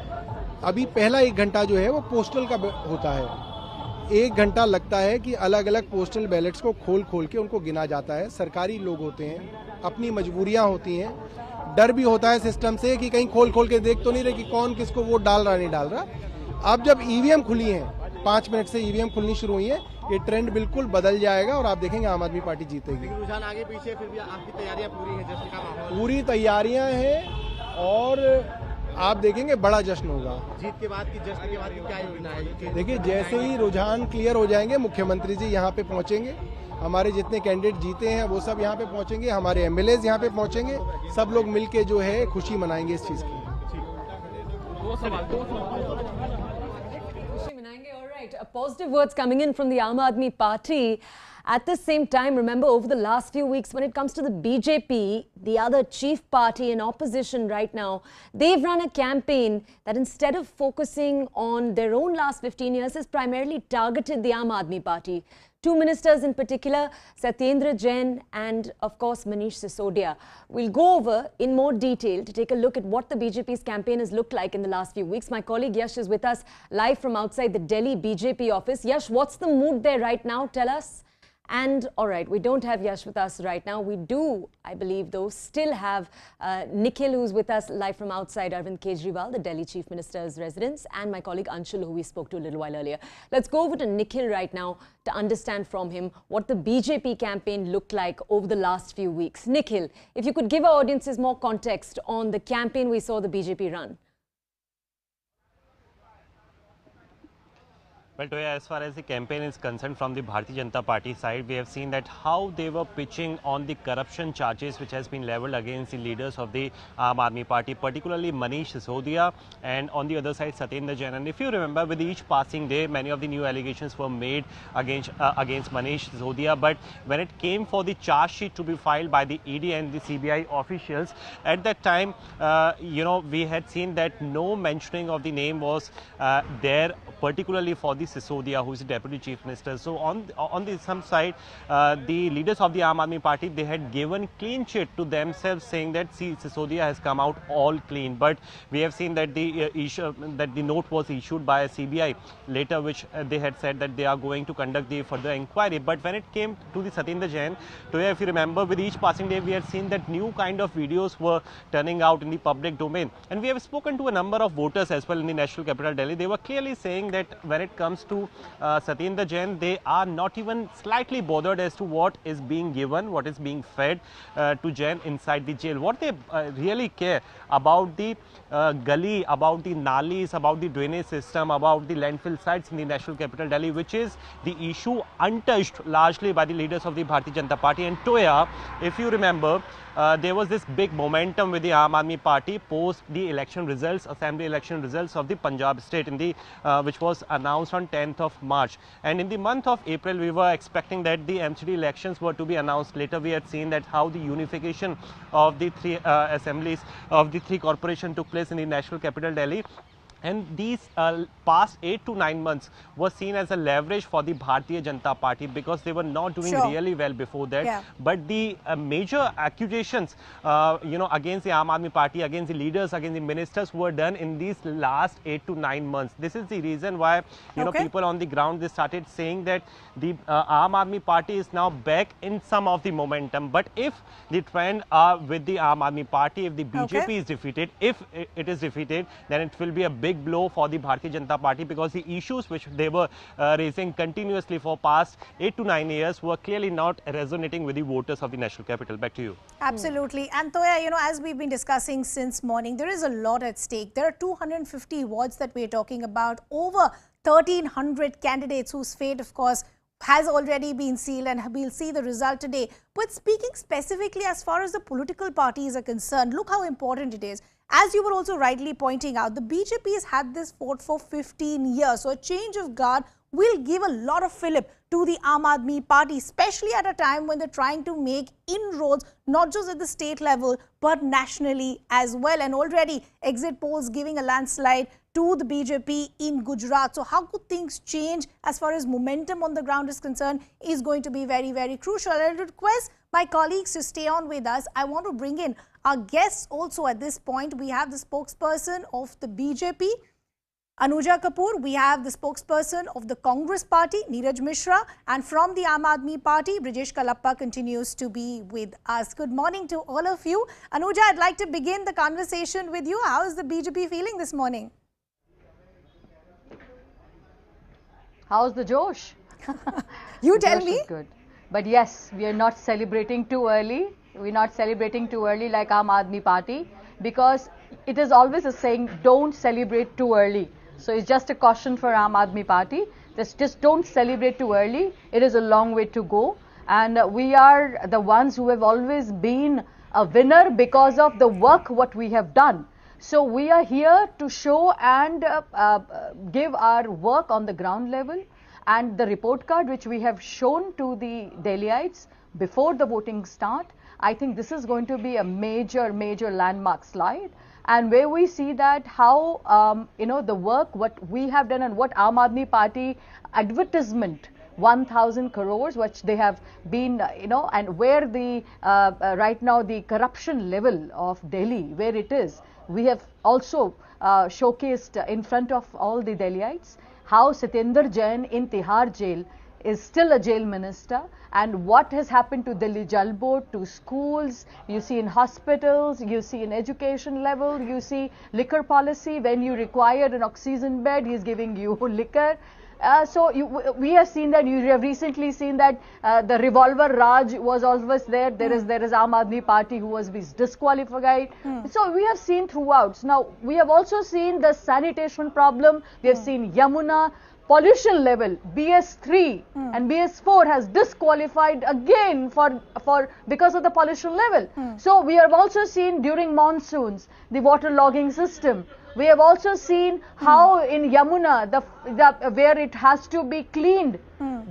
अभी पहला 1 घंटा जो है वो पोस्टल का होता है. 1 घंटा लगता है कि अलग अलग पोस्टल बैलेट्स को खोल के उनको गिना जाता है. सरकारी लोग होते हैं, अपनी मजबूरियां होती हैं, डर भी होता है सिस्टम से कि कहीं खोल के देख तो नहीं रहे कि कौन किसको वोट डाल रहा नहीं डाल रहा. अब जब ईवीएम खुली है, 5 मिनट से ईवीएम खुलनी शुरू हुई है, ये ट्रेंड बिल्कुल बदल जाएगा और आप देखेंगे आम आदमी पार्टी जीतेगी. रुझान आगे पीछे, फिर भी आपकी तैयारियां पूरी हैं, जश्न का माहौल? पूरी तैयारियां हैं और आप देखेंगे बड़ा जश्न होगा. जीत के बाद की, जश्न के बाद की क्या योजना है? देखिए, जैसे ही रुझान क्लियर हो जाएंगे, मुख्यमंत्री जी यहाँ पे पहुंचेंगे, हमारे जितने कैंडिडेट जीते हैं वो सब यहाँ पे पहुंचेंगे, हमारे एमएलएज यहाँ पे पहुंचेंगे, सब लोग मिलके जो है खुशी मनाएंगे इस चीज की. खुशी मनाएंगे. Right, positive words coming in from the Aam Aadmi Party. At the same time, remember, over the last few weeks, when it comes to the BJP, the other chief party in opposition right now, they've run a campaign that instead of focusing on their own last 15 years, has primarily targeted the Aam Aadmi Party. Two ministers in particular, Satyendra Jain and, of course, Manish Sisodia. We'll go over in more detail to take a look at what the BJP's campaign has looked like in the last few weeks. My colleague Yash is with us live from outside the Delhi BJP office. Yash, what's the mood there right now? Tell us. And all right, we don't have Yash with us right now. We do, I believe, though, still have Nikhil, who's with us live from outside Arvind Kejriwal, the Delhi Chief Minister's residence, and my colleague Anshul, who we spoke to a little while earlier. Let's go over to Nikhil right now to understand from him what the BJP campaign looked like over the last few weeks. Nikhil, if you could give our audiences more context on the campaign we saw the BJP run. Well, Toya, as far as the campaign is concerned from the Bharatiya Janata Party side, we have seen that how they were pitching on the corruption charges which has been leveled against the leaders of the Aam Aadmi Party, particularly Manish Sisodia and on the other side Satyendra Jain. And if you remember, with each passing day, many of the new allegations were made against Manish Sisodia. But when it came for the charge sheet to be filed by the ED and the CBI officials, at that time, we had seen that no mentioning of the name was there, particularly for the Sisodia, who is the Deputy Chief Minister. So on some side, the leaders of the Aam Aadmi Party, they had given clean sheet to themselves, saying that Sisodia has come out all clean. But we have seen that the note was issued by CBI later, which they had said that they are going to conduct the further inquiry. But when it came to the Satyendra Jain, today, if you remember, with each passing day, we had seen that new kind of videos were turning out in the public domain. And we have spoken to a number of voters as well in the national capital Delhi. They were clearly saying that when it comes to Satyendra Jain, they are not even slightly bothered as to what is being given, what is being fed to Jain inside the jail. What they really care about the gully, about the nalis, about the drainage system, about the landfill sites in the national capital Delhi, which is the issue untouched largely by the leaders of the Bharatiya Janata Party. And Toya, if you remember, there was this big momentum with the Aam Aadmi Party post the election results, assembly election results of the Punjab state, in the which was announced on 10th of March. And in the month of April, we were expecting that the MCD elections were to be announced. Later, we had seen that how the unification of the three assemblies of the three corporations took place in the national capital Delhi. And these past 8 to 9 months were seen as a leverage for the Bharatiya Janata Party, because they were not doing really well before that. Yeah. But the major accusations, against the Aam Aadmi Party, against the leaders, against the ministers, were done in these last 8 to 9 months. This is the reason why, people on the ground, they started saying that the Aam Aadmi Party is now back in some of the momentum. But if the trend are with the Aam Aadmi Party, if the BJP is defeated, if it is defeated, then it will be a big blow for the Bharatiya Janata Party, because the issues which they were raising continuously for past 8 to 9 years were clearly not resonating with the voters of the national capital. Back to you. Absolutely. And Toya, as we've been discussing since morning, there is a lot at stake. There are 250 wards that we're talking about, over 1,300 candidates whose fate, of course, has already been sealed, and we'll see the result today. But speaking specifically as far as the political parties are concerned, look how important it is. As you were also rightly pointing out, the BJP has had this fort for 15 years. So a change of guard will give a lot of fillip to the Aam Aadmi Party, especially at a time when they're trying to make inroads, not just at the state level, but nationally as well. And already exit polls giving a landslide to the BJP in Gujarat. So how could things change as far as momentum on the ground is concerned is going to be very, very crucial. I request my colleagues to stay on with us. I want to bring in our guests also at this point. We have the spokesperson of the BJP, Anuja Kapoor. We have the spokesperson of the Congress Party, Neeraj Mishra. And from the Aam Aadmi Party, Brijesh Kalappa continues to be with us. Good morning to all of you. Anuja, I'd like to begin the conversation with you. How is the BJP feeling this morning? How's the Josh? You tell me. Good. But yes, we are not celebrating too early. We're not celebrating too early like Aam Aadmi Party, because it is always a saying, don't celebrate too early. So it's just a caution for Aam Aadmi Party. Just don't celebrate too early. It is a long way to go. And we are the ones who have always been a winner because of the work what we have done. So we are here to show and give our work on the ground level, and the report card which we have shown to the Delhiites before the voting start. I think this is going to be a major landmark slide, and where we see that how the work what we have done and what Aam Aadmi Party advertisement 1,000 crores which they have been and where the right now the corruption level of Delhi where it is, we have also showcased in front of all the Delhiites how Satinder Jain in Tihar jail is still a jail minister, and what has happened to Delhi Jal Board, to schools, you see in hospitals, you see in education level, you see liquor policy, when you require an oxygen bed, he is giving you liquor. So we have seen that, you have recently seen that the revolver Raj was always there. There is Aam Aadmi Party who was disqualified. So we have seen throughout. Now we have also seen the sanitation problem. We have seen Yamuna. Pollution level, BS3 and BS4 has disqualified again because of the pollution level. So we have also seen during monsoons the water logging system. We have also seen how in Yamuna where it has to be cleaned,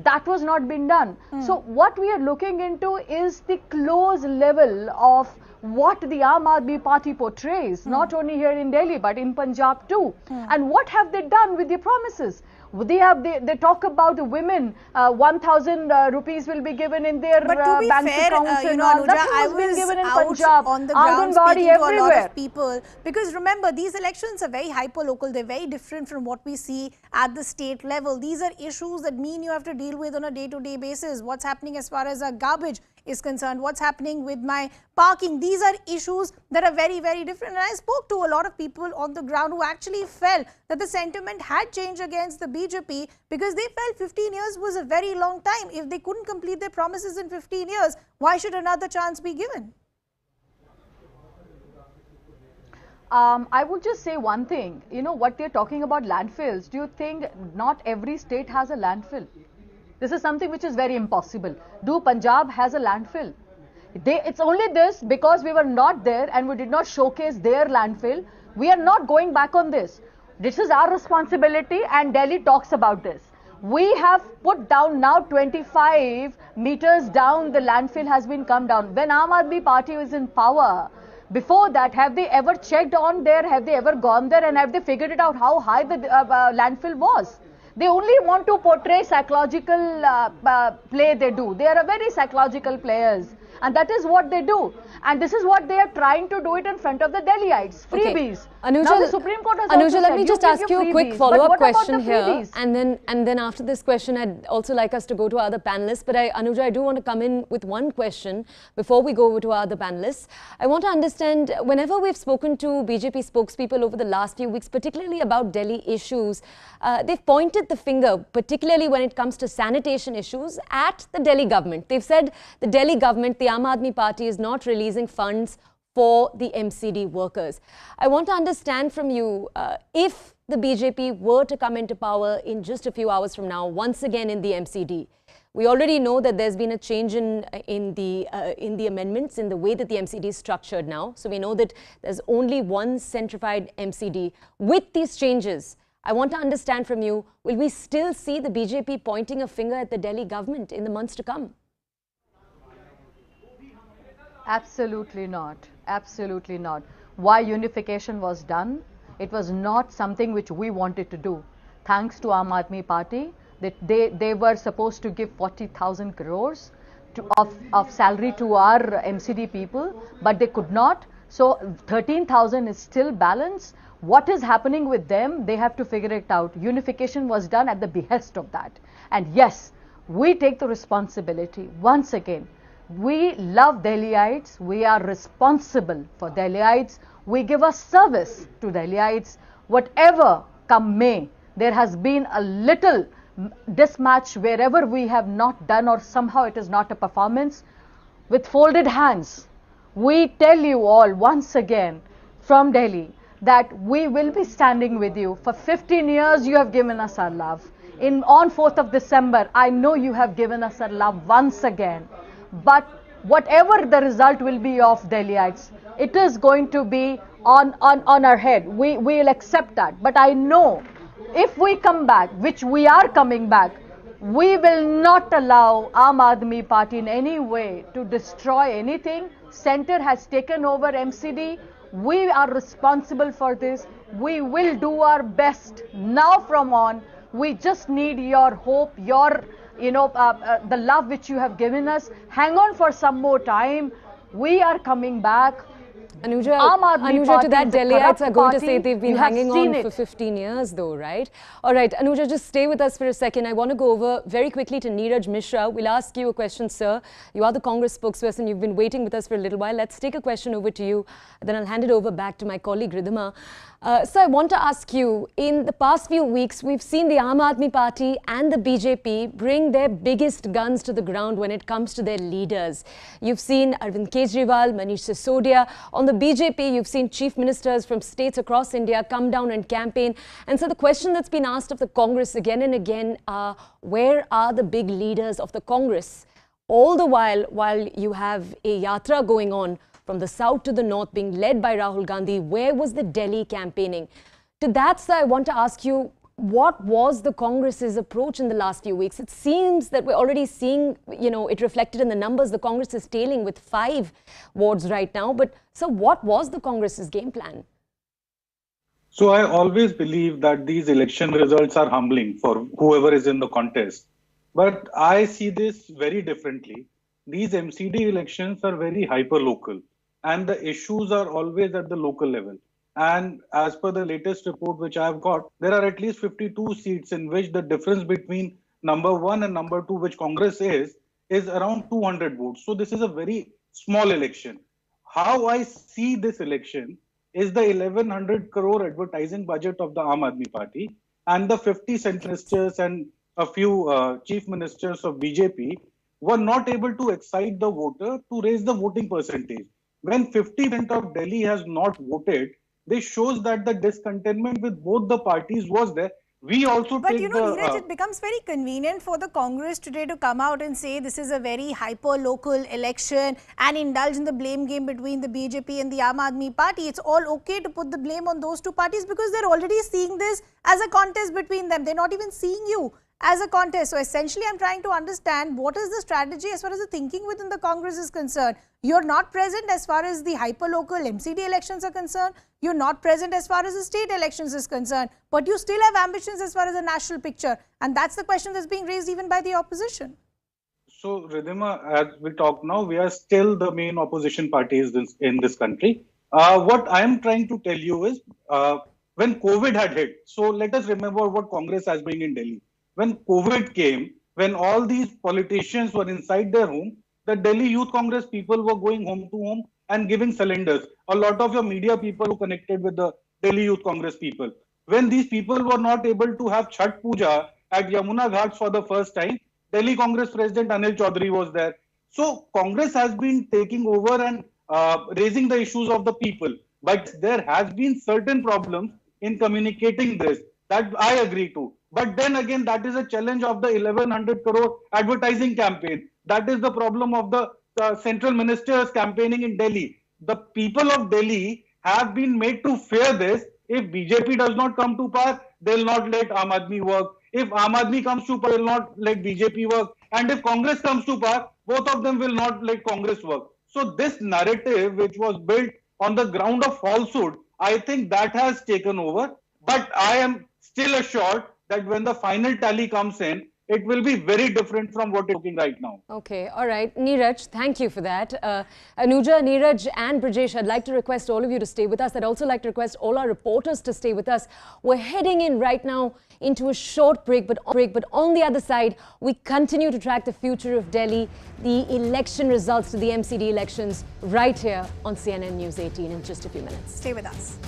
that was not been done. So what we are looking into is the close level of what the Aam Aadmi Party portrays, not only here in Delhi but in Punjab too. And what have they done with the promises? They talk about the women, 1,000 rupees will be given in their bank accounts. Anuja, I was given in out Punjab, on the ground speaking everywhere. to a lot of people, because remember, these elections are very hyper-local. They're very different from what we see at the state level. These are issues that mean you have to deal with on a day-to-day basis. What's happening as far as our garbage is concerned, what's happening with my parking. These are issues that are very, very different. And I spoke to a lot of people on the ground who actually felt that the sentiment had changed against the BJP, because they felt 15 years was a very long time. If they couldn't complete their promises in 15 years, why should another chance be given? I would just say one thing, what they're talking about landfills. Do you think not every state has a landfill? This is something which is very impossible. Do Punjab has a landfill? It's only this, because we were not there and we did not showcase their landfill. We are not going back on this. This is our responsibility, and Delhi talks about this. We have put down now 25 meters down, the landfill has been come down. When Aam Aadmi Party was in power, before that, have they ever checked on there? Have they ever gone there and have they figured it out how high the landfill was? They only want to portray psychological play they do. They are very psychological players, and that is what they do. And this is what they are trying to do it in front of the Delhiites. Freebies. Okay. Anuja, now the Supreme Court has Anuja, let me just ask you a quick follow-up question here. And then after this question, I'd also like us to go to our other panelists. But Anuja, I do want to come in with one question before we go over to our other panelists. I want to understand, whenever we've spoken to BJP spokespeople over the last few weeks, particularly about Delhi issues, they've pointed the finger, particularly when it comes to sanitation issues, at the Delhi government. They've said the Delhi government, the Aam Aadmi Party, is not releasing funds for the MCD workers. I want to understand from you, if the BJP were to come into power in just a few hours from now, once again in the MCD, we already know that there's been a change in the amendments, in the way that the MCD is structured now. So we know that there's only one centrified MCD. With these changes, I want to understand from you, will we still see the BJP pointing a finger at the Delhi government in the months to come? Absolutely not. Absolutely not. Why unification was done? It was not something which we wanted to do. Thanks to Aam Aadmi Party, they were supposed to give 40,000 crores of salary to our MCD people, but they could not. So 13,000 is still balance. What is happening with them? They have to figure it out. Unification was done at the behest of that. And yes, we take the responsibility once again. We love Delhiites. We are responsible for Delhiites. We give a service to Delhiites. Whatever come may, there has been a little mismatch wherever we have not done, or somehow it is not a performance. With folded hands, we tell you all once again from Delhi that we will be standing with you. For 15 years, you have given us our love. On 4th of December, I know you have given us our love once again. But whatever the result will be of Delhiites, it is going to be on our head. We will accept that. But I know if we come back, which we are coming back, we will not allow Aam Aadmi Party in any way to destroy anything. Centre has taken over MCD. We are responsible for this. We will do our best now from on. We just need your hope, your, the love which you have given us. Hang on for some more time. We are coming back. Anuja, to that, Delhiites are going to say they've been hanging on it for 15 years though, right? All right, Anuja, just stay with us for a second. I want to go over very quickly to Neeraj Mishra. We'll ask you a question, sir. You are the Congress spokesperson. You've been waiting with us for a little while. Let's take a question over to you. Then I'll hand it over back to my colleague Ridhima. So I want to ask you, in the past few weeks, we've seen the Aam Aadmi Party and the BJP bring their biggest guns to the ground when it comes to their leaders. You've seen Arvind Kejriwal, Manish Sisodia. On the BJP, you've seen chief ministers from states across India come down and campaign. And so the question that's been asked of the Congress again and again are, where are the big leaders of the Congress? All the while you have a yatra going on from the south to the north being led by Rahul Gandhi, where was the Delhi campaigning? To that, sir, I want to ask you, what was the Congress's approach in the last few weeks? It seems that we're already seeing, it reflected in the numbers. The Congress is tailing with 5 wards right now. But, so what was the Congress's game plan? So I always believe that these election results are humbling for whoever is in the contest. But I see this very differently. These MCD elections are very hyper-local, and the issues are always at the local level. And as per the latest report which I have got, there are at least 52 seats in which the difference between number 1 and number 2, which Congress is around 200 votes. So this is a very small election. How I see this election is the 1100 crore advertising budget of the Aam Aadmi Party and the 50 central ministers and a few chief ministers of BJP were not able to excite the voter to raise the voting percentage. When 50% of Delhi has not voted, this shows that the discontentment with both the parties was there. We also But Neeraj, it becomes very convenient for the Congress today to come out and say this is a very hyper-local election and indulge in the blame game between the BJP and the Aam Aadmi Party. It's all okay to put the blame on those two parties because they're already seeing this as a contest between them. They're not even seeing you as a contest. So essentially, I'm trying to understand what is the strategy as far as the thinking within the Congress is concerned. You're not present as far as the hyper-local MCD elections are concerned. You're not present as far as the state elections is concerned. But you still have ambitions as far as the national picture. And that's the question that's being raised even by the opposition. So, Ridhima, as we talk now, we are still the main opposition parties in this country. What I am trying to tell you is, when COVID had hit, so let us remember what Congress has been in Delhi. When COVID came, when all these politicians were inside their home, the Delhi Youth Congress people were going home to home and giving cylinders. A lot of your media people who connected with the Delhi Youth Congress people. When these people were not able to have Chhath Puja at Yamuna Ghats for the first time, Delhi Congress President Anil Chaudhary was there. So Congress has been taking over and raising the issues of the people. But there has been certain problems in communicating this that I agree to. But then again, that is a challenge of the 1100 crore advertising campaign. That is the problem of the central ministers campaigning in Delhi. The people of Delhi have been made to fear this. If BJP does not come to power, they will not let Aam Aadmi work. If Aam Aadmi comes to power, they will not let BJP work. And if Congress comes to power, both of them will not let Congress work. So this narrative, which was built on the ground of falsehood, I think that has taken over. But I am still assured that when the final tally comes in, it will be very different from what we're looking right now. Okay, all right. Neeraj, thank you for that. Anuja, Neeraj and Brajesh, I'd like to request all of you to stay with us. I'd also like to request all our reporters to stay with us. We're heading in right now into a short break, but on the other side, we continue to track the future of Delhi, the election results to the MCD elections right here on CNN News 18 in just a few minutes. Stay with us.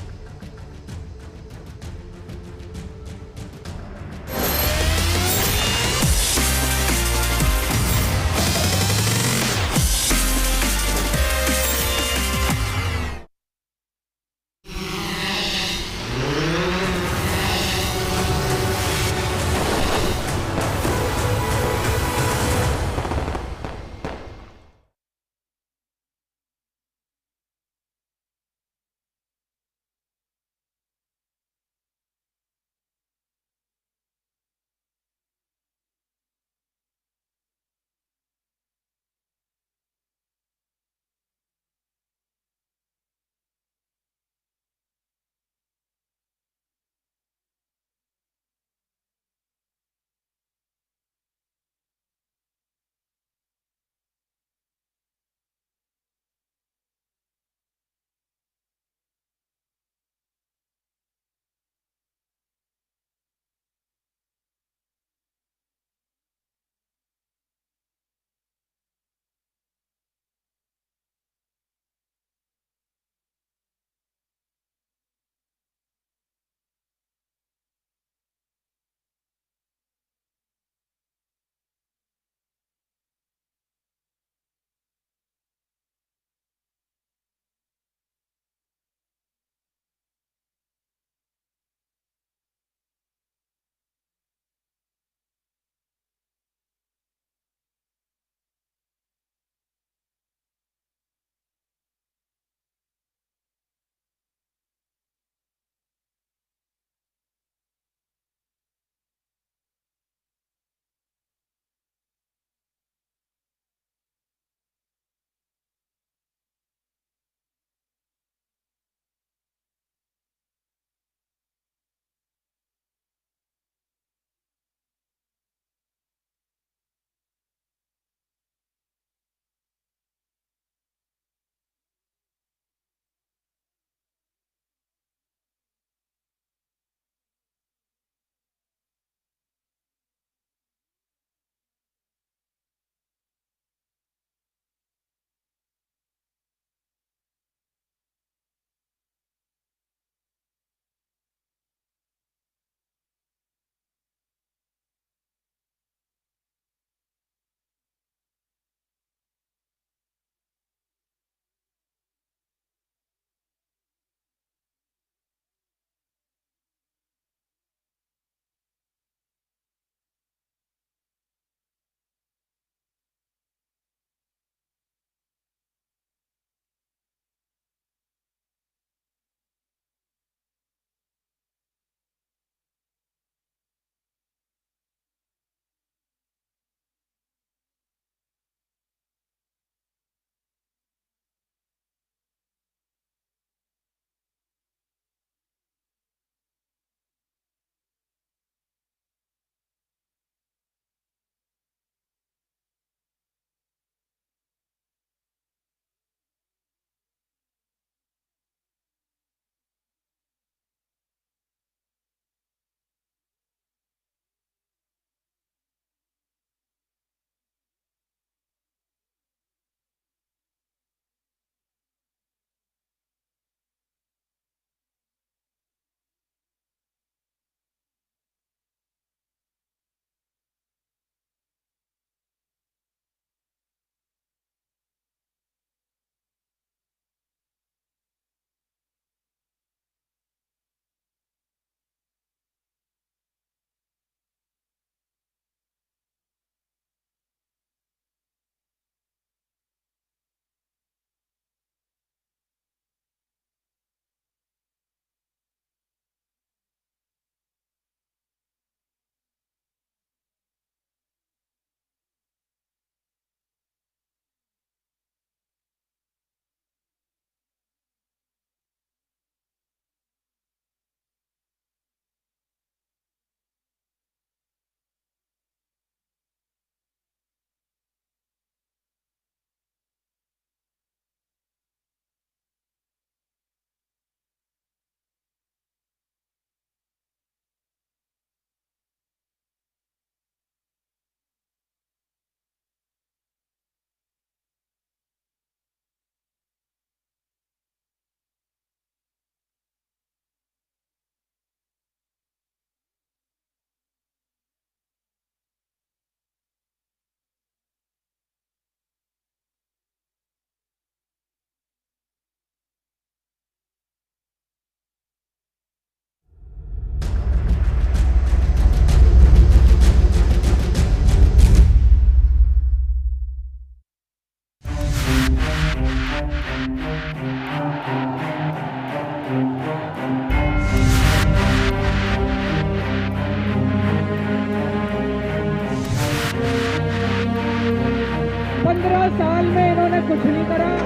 साल में इन्होंने कुछ नहीं करा।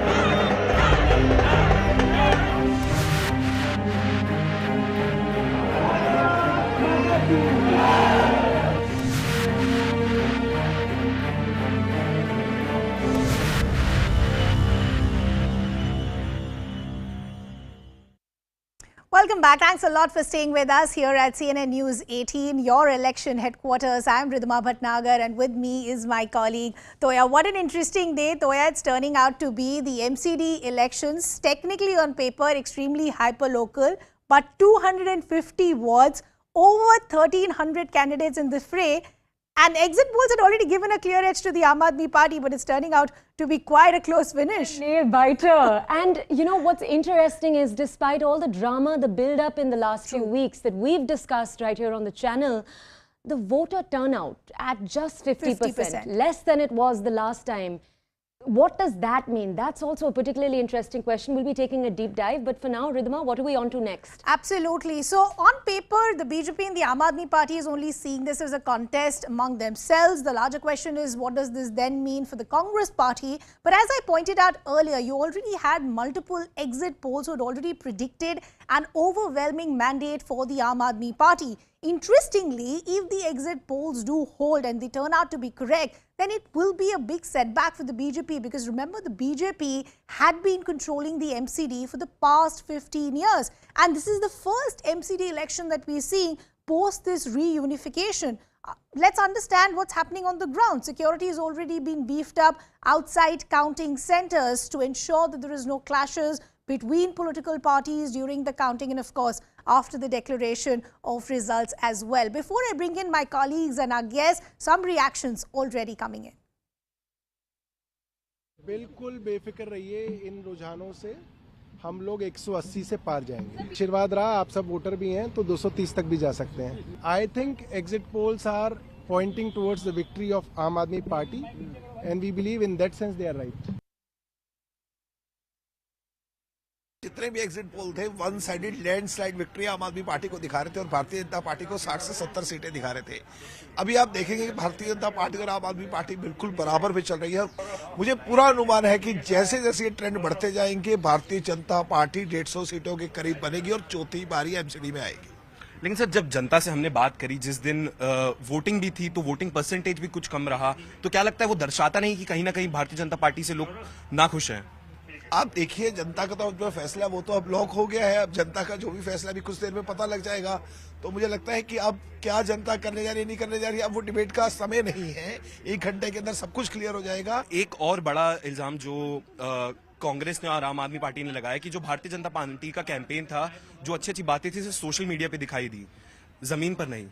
Welcome back. Thanks a lot for staying with us here at CNN News 18, your election headquarters. I'm Ridhima Bhatnagar and with me is my colleague Toya. What an interesting day, Toya. It's turning out to be the MCD elections, technically on paper extremely hyper-local, but 250 wards, over 1,300 candidates in the fray. And exit polls had already given a clear edge to the Aam Aadmi Party, but it's turning out to be quite a close finish. Nail biter. And you know what's interesting is, despite all the drama, the build-up in the last few weeks that we've discussed right here on the channel, the voter turnout at just 50%, less than it was the last time. What does that mean? That's also a particularly interesting question. We'll be taking a deep dive. But for now, Ridhima, what are we on to next? Absolutely. So, on paper, the BJP and the Aam Aadmi Party is only seeing this as a contest among themselves. The larger question is, what does this then mean for the Congress Party? But as I pointed out earlier, you already had multiple exit polls who had already predicted an overwhelming mandate for the Aam Aadmi Party. Interestingly, if the exit polls do hold and they turn out to be correct, then it will be a big setback for the BJP, because remember, the BJP had been controlling the MCD for the past 15 years. And this is the first MCD election that we're seeing post this reunification. Let's understand what's happening on the ground. Security has already been beefed up outside counting centers to ensure that there is no clashes between political parties during the counting and, of course, after the declaration of results as well. Before I bring in my colleagues and our guests, some reactions already coming in. बिल्कुल बेफिक्र रहिए, इन रुझानों से हम लोग 180 से पार जाएंगे। आशीर्वाद रहा, आप सब वोटर भी हैं तो 230 तक भी जा सकते हैं। I think exit polls are pointing towards the victory of Aam Aadmi Party, and we believe in that sense they are right. जितने भी एग्जिट पोल थे, वन साइडेड लैंडस्लाइड विक्ट्री आम आदमी पार्टी को दिखा रहे थे और भारतीय जनता पार्टी को 60 से 70 सीटें दिखा रहे थे। अभी आप देखेंगे कि भारतीय जनता पार्टी और आम आदमी पार्टी बिल्कुल बराबर पे चल रही है। मुझे पूरा अनुमान है कि जैसे जैसे ये ट्रेंड बढ़ते जाएंगे, भारतीय जनता पार्टी 150 सीटों के करीब बनेगी और चौथी बारी एमसीडी में आएगी। लेकिन सर, जब जनता से हमने बात करी जिस दिन वोटिंग भी थी, तो वोटिंग परसेंटेज भी कुछ कम रहा, तो क्या लगता है वो दर्शाता नहीं कि कहीं ना कहीं भारतीय जनता पार्टी से लोग नाखुश हैं? आप देखिए, जनता का तो जो फैसला वो तो अब लॉक हो गया है। अब जनता का जो भी फैसला भी कुछ देर में पता लग जाएगा। तो मुझे लगता है कि अब क्या जनता करने जा रही है, नहीं करने जा रही है, अब वो डिबेट का समय नहीं है। 1 घंटे के अंदर सब कुछ क्लियर हो जाएगा। एक और बड़ा इल्जाम जो कांग्रेस ने और आम आदमी पार्टी ने लगाया कि जो भारतीय जनता पार्टी का कैंपेन था, जो अच्छी अच्छी बातें थी, सोशल मीडिया पे दिखाई दी, जमीन पर नहीं।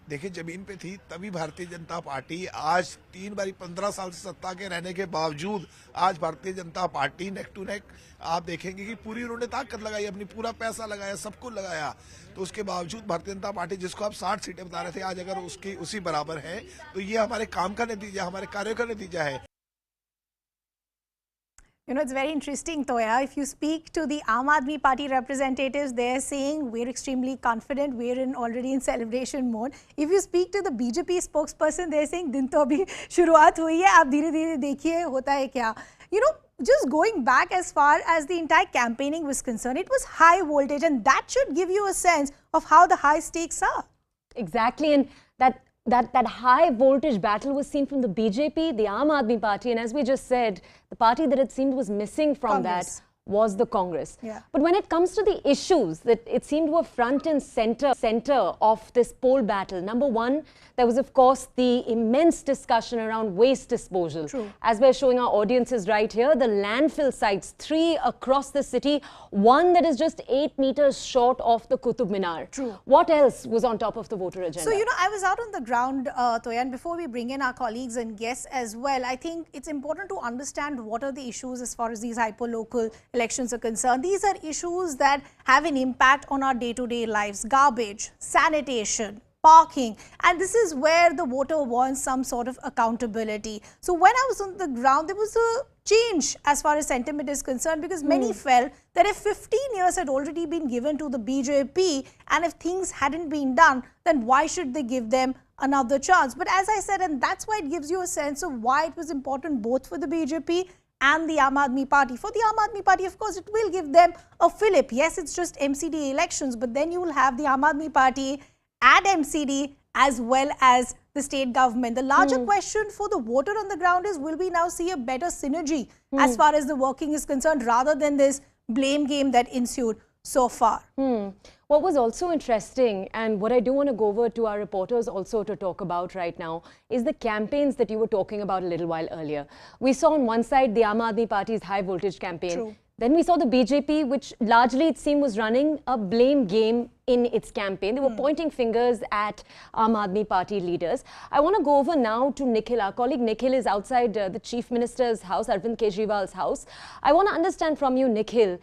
देखिए, जमीन पे थी तभी भारतीय जनता पार्टी आज 3 बारी 15 साल से सत्ता के रहने के बावजूद आज Bharatiya Janata party neck to neck, आप देखेंगे कि पूरी उन्होंने ताकत लगाई, अपनी पूरा पैसा लगाया, सब कुछ लगाया। तो उसके बावजूद भारतीय जनता पार्टी, जिसको आप 60 सीटें बता रहे थे, आज अगर उसकी उसी बराबर है, तो ये हमारे काम का नतीजा, हमारे कार्य का नतीजा है। You know, it's very interesting, Toya. If you speak to the Aam Aadmi Party representatives, they're saying we're extremely confident, we're already in celebration mode. If you speak to the BJP spokesperson, they're saying दिन तो अभी शुरुआत हुई है, आप धीरे-धीरे देखिए होता है क्या. You know, just going back as far as the entire campaigning was concerned, it was high voltage, and that should give you a sense of how the high stakes are. Exactly, and that high voltage battle was seen from the BJP, the Aam Aadmi Party, and as we just said, the party that it seemed was missing from that was the Congress. Yeah. But when it comes to the issues that it seemed were front and center of this poll battle, number one, there was of course the immense discussion around waste disposal. True. As we're showing our audiences right here, the landfill sites, 3 across the city, one that is just 8 meters short of the Qutub Minar. True. What else was on top of the voter agenda? So, you know, I was out on the ground, Toya, and before we bring in our colleagues and guests as well, I think it's important to understand what are the issues as far as these hyper-local elections are concerned. These are issues that have an impact on our day-to-day lives. Garbage, sanitation, parking. And this is where the voter wants some sort of accountability. So when I was on the ground, there was a change as far as sentiment is concerned, because many felt that if 15 years had already been given to the BJP and if things hadn't been done, then why should they give them another chance? But as I said, and that's why it gives you a sense of why it was important both for the BJP and the Aam Aadmi Party. For the Aam Aadmi Party, of course, it will give them a fillip. Yes, it's just MCD elections, but then you will have the Aam Aadmi Party at MCD as well as the state government. The larger question for the voter on the ground is, will we now see a better synergy as far as the working is concerned, rather than this blame game that ensued so far? What was also interesting, and what I do want to go over to our reporters also to talk about right now, is the campaigns that you were talking about a little while earlier. We saw on one side the Aam Aadmi Party's high voltage campaign. True. Then we saw the BJP, which largely it seemed was running a blame game in its campaign. They were pointing fingers at Aam Aadmi Party leaders. I want to go over now to Nikhil. Our colleague Nikhil is outside the Chief Minister's house, Arvind Kejriwal's house. I want to understand from you, Nikhil,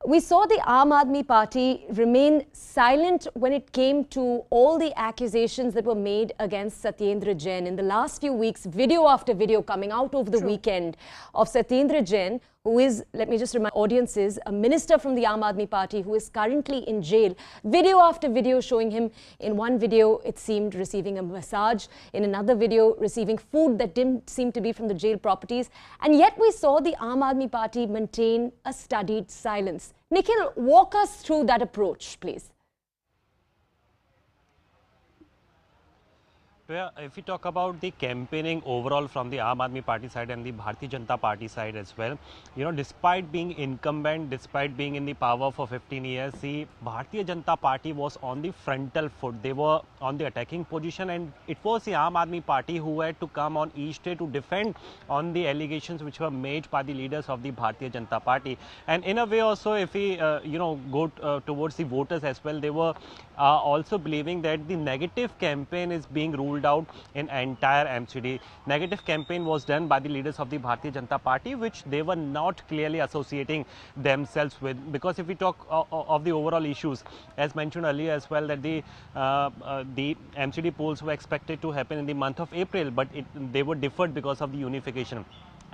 we saw the Aam Aadmi Party remain silent when it came to all the accusations that were made against Satyendra Jain. In the last few weeks, video after video coming out over the weekend of Satyendra Jain, who is, let me just remind audiences, a minister from the Aam Aadmi Party who is currently in jail. Video after video showing him, in one video, it seemed receiving a massage. In another video, receiving food that didn't seem to be from the jail properties. And yet we saw the Aam Aadmi Party maintain a studied silence. Nikhil, walk us through that approach, please. If we talk about the campaigning overall from the Aam Aadmi Party side and the Bharatiya Janata Party side as well, you know, despite being incumbent, despite being in the power for 15 years, the Bharatiya Janata Party was on the frontal foot. They were on the attacking position, and it was the Aam Aadmi Party who had to come on each day to defend on the allegations which were made by the leaders of the Bharatiya Janata Party. And in a way also, if we, go towards the voters as well, they were also believing that the negative campaign is being ruled out in entire MCD. Negative campaign was done by the leaders of the Bharatiya Janata Party, which they were not clearly associating themselves with. Because if we talk of the overall issues, as mentioned earlier as well, that the MCD polls were expected to happen in the month of April, but they were deferred because of the unification.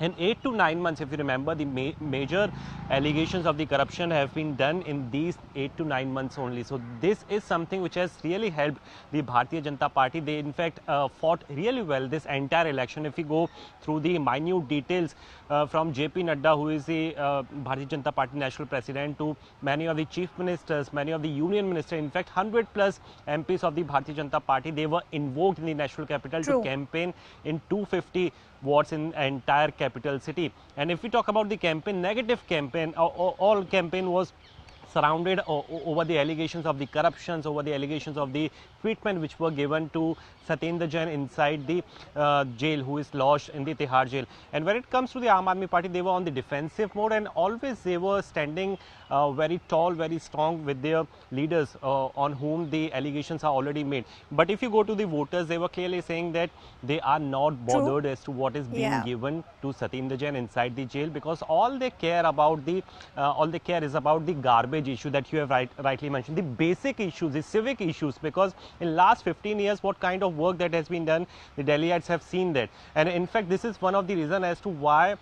In 8 to 9 months, if you remember, the major allegations of the corruption have been done in these 8 to 9 months only. So this is something which has really helped the Bharatiya Janata Party. They in fact fought really well this entire election. If we go through the minute details from JP Nadda, who is the Bharatiya Janata Party national president, to many of the chief ministers, many of the union ministers, in fact 100 plus MPs of the Bharatiya Janata Party, they were invoked in the national capital to campaign in 250 wards in entire capital city. And if we talk about the campaign, negative campaign, all campaign was surrounded over the allegations of the corruptions, over the allegations of the treatment which were given to Satyendra Jain inside the jail, who is lodged in the Tihar jail. And when it comes to the Aam Aadmi Party, they were on the defensive mode, and always they were standing very tall, very strong with their leaders on whom the allegations are already made. But if you go to the voters, they were clearly saying that they are not bothered as to what is being given to Satyendra Jain inside the jail, because all they care about is about the garbage issue that you have rightly mentioned, the basic issues, the civic issues. Because in last 15 years, what kind of work that has been done, the Delhiites have seen that. And in fact, this is one of the reasons as to why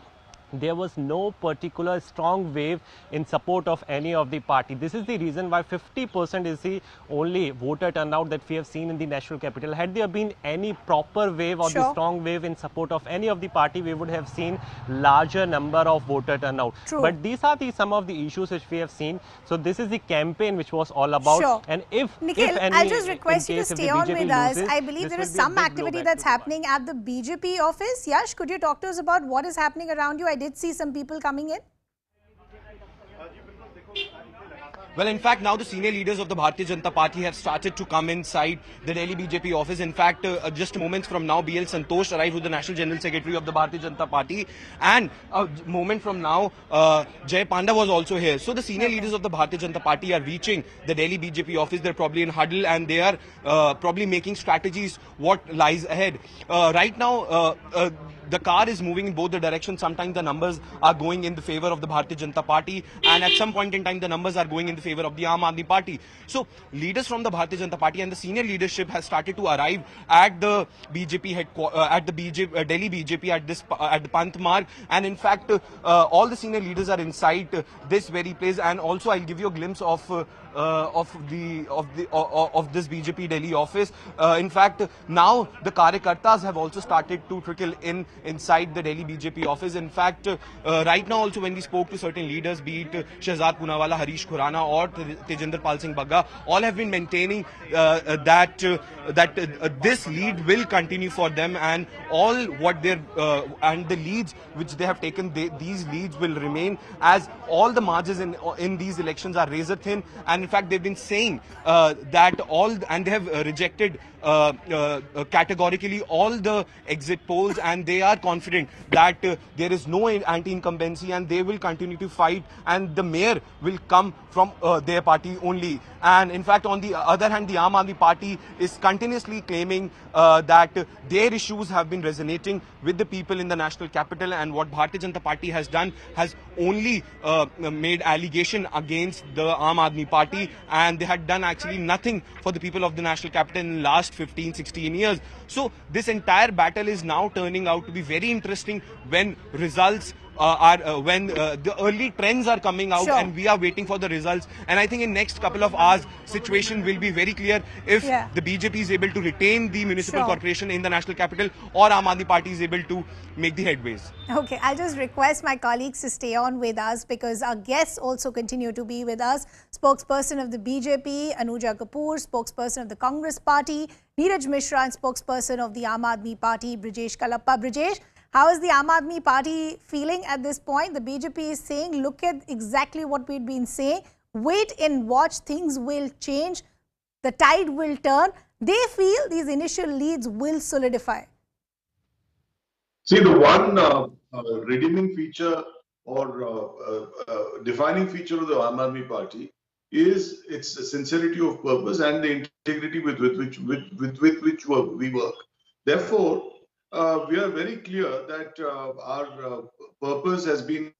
there was no particular strong wave in support of any of the party. This is the reason why 50% is the only voter turnout that we have seen in the national capital. Had there been any proper wave or the strong wave in support of any of the party, we would have seen larger number of voter turnout. But these are some of the issues which we have seen. So this is the campaign which was all about. And Nikhil, I'll just request you to stay on with us. I believe there is some activity that's happening at the BJP office. Yash, could you talk to us about what is happening around you? I did see some people coming in. Well, in fact, now the senior leaders of the Bharatiya Janata Party have started to come inside the Delhi BJP office. In fact, just moments from now, BL Santosh arrived with the National General Secretary of the Bharatiya Janata Party. And a moment from now, Jay Panda was also here. So the senior leaders of the Bharatiya Janata Party are reaching the Delhi BJP office. They're probably in huddle, and they are probably making strategies what lies ahead. Right now, the car is moving in both the directions. Sometimes the numbers are going in the favor of the Bharatiya Janata Party, and at some point in time the numbers are going in the favor of the Aam Aadmi Party. So leaders from the Bharatiya Janata Party and the senior leadership has started to arrive at the BJP at the Delhi BJP at the Panth Marg, and in fact all the senior leaders are inside this very place. And also I'll give you a glimpse of this BJP Delhi office. In fact, now the Karyakartas have also started to trickle inside the Delhi BJP office. In fact, right now also when we spoke to certain leaders, be it Shehzad Poonawala, Harish Khurana or Tejinder Pal Singh Bagga, all have been maintaining that this lead will continue for them, and all what they're and the leads which they have taken, these leads will remain, as all the margins in these elections are razor thin. And in fact, they've been saying that and they have rejected categorically all the exit polls, and they are confident that there is no anti-incumbency and they will continue to fight, and the mayor will come from their party only. And in fact, on the other hand, the Aam Aadmi Party is continuously claiming that their issues have been resonating with the people in the national capital, and what Bharatiya Janata Party has done has only made allegation against the Aam Aadmi Party, and they had done actually nothing for the people of the national capital in the last 15-16 years. So this entire battle is now turning out to be very interesting when results when the early trends are coming out, and we are waiting for the results. And I think in next couple of hours, situation will be very clear if the BJP is able to retain the municipal corporation in the national capital, or Aam Aadmi Party is able to make the headways. Okay, I'll just request my colleagues to stay on with us, because our guests also continue to be with us. Spokesperson of the BJP, Anuja Kapoor; spokesperson of the Congress Party, Neeraj Mishra; and spokesperson of the Aam Aadmi Party, Brijesh Kalappa. Brijesh, how is the Aam Aadmi Party feeling at this point? The BJP is saying, look at exactly what we've been saying. Wait and watch, things will change. The tide will turn. They feel these initial leads will solidify. See, the one redeeming feature or defining feature of the Aam Aadmi Party is its sincerity of purpose and the integrity with which we work. Therefore, we are very clear that our purpose has been,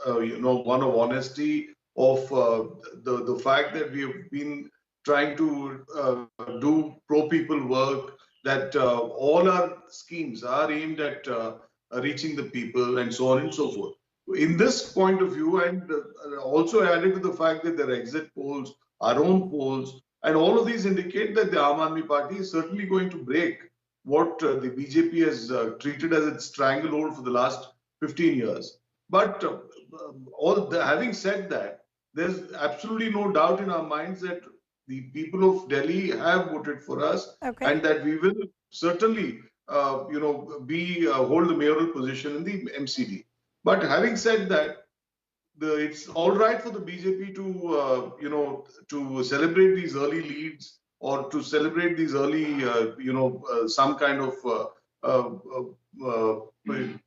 one of honesty, of the fact that we have been trying to do pro-people work, that all our schemes are aimed at reaching the people, and so on and so forth. In this point of view, and also added to the fact that there are exit polls, our own polls, and all of these indicate that the Aam Aadmi Party is certainly going to break what the BJP has treated as its stranglehold for the last 15 years. But having said that, there's absolutely no doubt in our minds that the people of Delhi have voted for us, and that we will certainly, hold the mayoral position in the MCD. But having said that, it's all right for the BJP to, to celebrate these early leads, or to celebrate these early, some kind of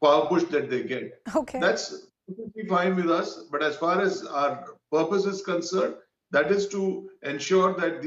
power push that they get. That's completely fine with us. But as far as our purpose is concerned, that is to ensure that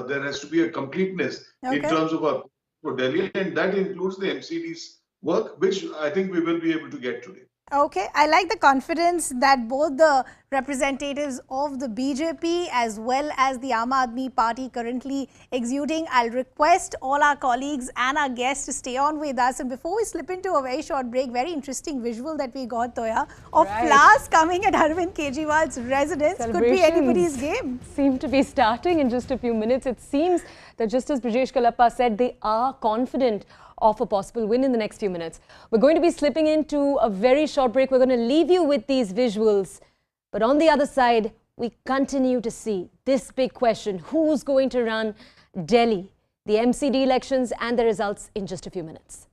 there has to be a completeness in terms of our for Delhi, and that includes the MCD's work, which I think we will be able to get today. Okay, I like the confidence that both the representatives of the BJP as well as the Aam Aadmi Party currently exuding. I'll request all our colleagues and our guests to stay on with us. And before we slip into a very short break, very interesting visual that we got, Toya, of flowers coming at Arvind Kejriwal's residence. Could be anybody's game. Seem to be starting in just a few minutes. It seems that, just as Brijesh Kalappa said, they are confident of a possible win in the next few minutes. We're going to be slipping into a very short break. We're going to leave you with these visuals. But on the other side, we continue to see this big question: who's going to run Delhi? The MCD elections and the results in just a few minutes.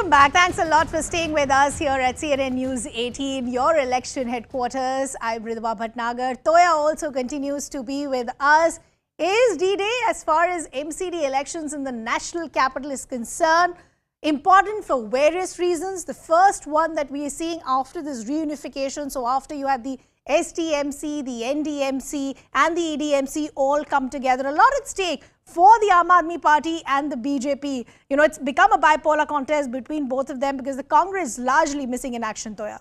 Welcome back. Thanks a lot for staying with us here at CNN News 18, your election headquarters. I'm Ridhima Bhatnagar. Toya also continues to be with us. Is D-Day, as far as MCD elections in the national capital is concerned, important for various reasons. The first one that we are seeing after this reunification, so after you had the STMC, the NDMC and the EDMC all come together, a lot at stake for the Aam Aadmi Party and the BJP. You know, it's become a bipolar contest between both of them because the Congress is largely missing in action, Toya.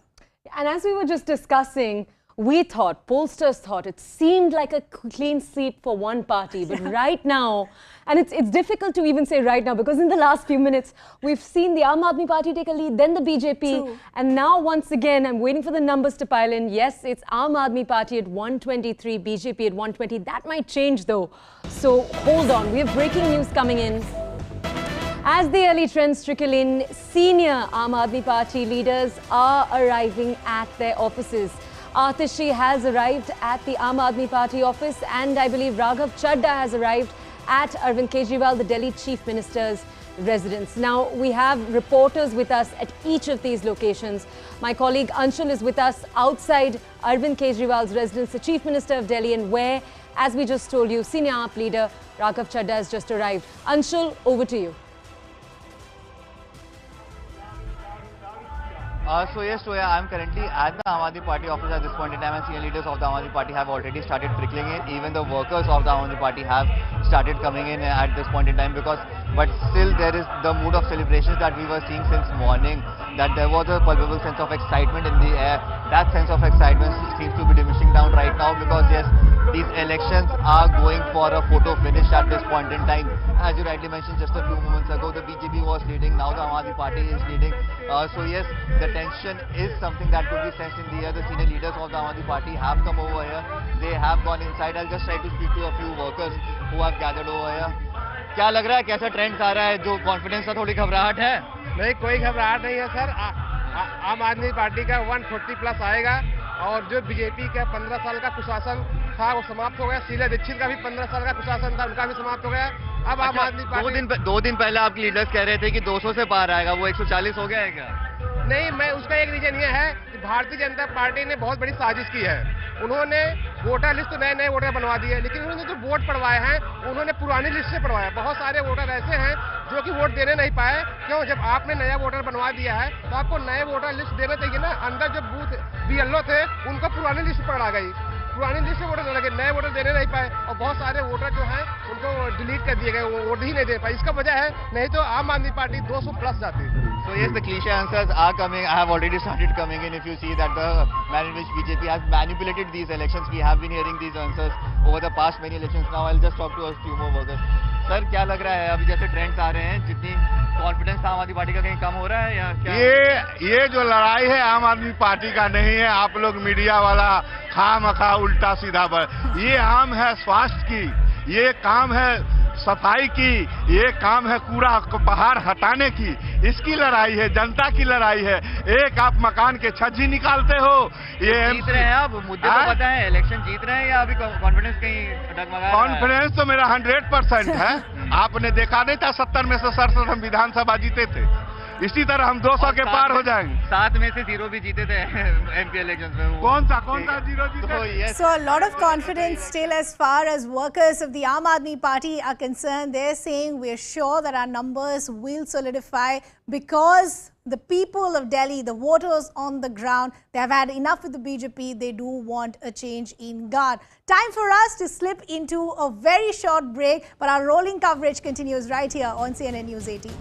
And as we were just discussing, we thought, pollsters thought, it seemed like a clean sweep for one party. But right now, and it's difficult to even say right now because in the last few minutes, we've seen the Aam Aadmi Party take a lead, then the BJP. True. And now, once again, I'm waiting for the numbers to pile in. Yes, it's Aam Aadmi Party at 123, BJP at 120. That might change, though. So hold on. We have breaking news coming in. As the early trends trickle in, senior Aam Aadmi Party leaders are arriving at their offices. Atishi has arrived at the Aam Aadmi Party office, and I believe Raghav Chadda has arrived at Arvind Kejriwal, the Delhi Chief Minister's residence. Now, we have reporters with us at each of these locations. My colleague Anshul is with us outside Arvind Kejriwal's residence, the Chief Minister of Delhi, and where, as we just told you, senior AAP leader Raghav Chadda has just arrived. Anshul, over to you. So yes, Toya, I'm currently at the Aam Aadmi Party office at this point in time, and senior leaders of the Aam Aadmi Party have already started trickling in. Even the workers of the Aam Aadmi Party have started coming in at this point in time but still there is the mood of celebrations that we were seeing since morning, that there was a palpable sense of excitement in the air. That sense of excitement seems to be diminishing down right now because yes, these elections are going for a photo finish at this point in time. As you rightly mentioned just a few moments ago, the BJP was leading, now the Aam Aadmi Party is leading. So yes, the tension is something that could be sensed in the air. The senior leaders of the Aam Aadmi Party have come over here. They have gone inside. I'll just try to speak to a few workers who have gathered over here. क्या लग रहा है, कैसा trends आ रहा है, जो confidence का थोड़ी घबराहट है? नहीं, कोई घबराहट नहीं है सर। आम आदमी पार्टी का 140 प्लस आएगा और जो बीजेपी का 15 साल का कुशासन था वो समाप्त हो गया। शीला दीक्षित का भी 15 साल का कुशासन था, उनका भी समाप्त हो गया। अब आम आदमी पार्टी दो दिन पहले आपके लीडर्स कह रहे थे कि 200 से पार आएगा, वो 140 हो गया है क्या? नहीं, मैं उसका एक रीजन ये है कि भारतीय जनता पार्टी ने बहुत बड़ी साजिश की है। उन्होंने वोटर लिस्ट तो नए वोटर बनवा दिए, लेकिन उन्होंने जो वोट पड़वाए हैं उन्होंने पुरानी लिस्ट से पड़वाया। बहुत सारे वोटर ऐसे हैं जो कि वोट देने नहीं पाए। क्यों? जब आपने नया वोटर बनवा दिया है तो आपको नए वोटर लिस्ट देना चाहिए ना। अंदर जो बूथ BLO थे उनको पुरानी लिस्ट पकड़ा गई, पुरानी लिस्ट से वोटर देने लगे, नए वोटर देने नहीं पाए और बहुत सारे वोटर जो हैं उनको डिलीट कर दिए गए, वो वोट ही नहीं दे पाए। इसका वजह है, नहीं तो आम आदमी पार्टी 200 प्लस जाती। So yes, the cliche answers are coming. I have already started coming in. If you see that the manner in which BJP has manipulated these elections, we have been hearing these answers over the past many elections. Now I'll just talk to a few more workers. Sir, क्या लग रहा है अभी जैसे trends आ रहे हैं, जितनी confidence आम आदमी पार्टी का कहीं कम हो रहा है या क्या? ये जो लड़ाई है आम आदमी पार्टी का नहीं है। आप लोग मीडिया वाला खामखा उल्टा सीधा ये काम है स्वास्थ्य की, ये काम है सफाई की, ये काम है कूड़ा पहाड़ हटाने की। इसकी लड़ाई है, जनता की लड़ाई है। एक आप मकान के छज्जी निकालते हो, ये जीत रहे हैं आप, मुद्दे तो पता है, इलेक्शन जीत रहे हैं या अभी कॉन्फिडेंस कहीं डगमगा? कॉन्फिडेंस तो मेरा 100% है। आपने देखा नहीं था 70 में से 67 हम विधानसभा जीते थे, इसी तरह हम 200 के पार हो जाएंगे। 7 में से 0 भी जीते थे MP इलेक्शंस में। कौन सा 0 जीते? So a lot of confidence still as far as workers of the Aam Aadmi Party are concerned. They're saying we're sure that our numbers will solidify because the people of Delhi, the voters on the ground, they have had enough with the BJP. They do want a change in guard. Time for us to slip into a very short break, but our rolling coverage continues right here on CNN News 18.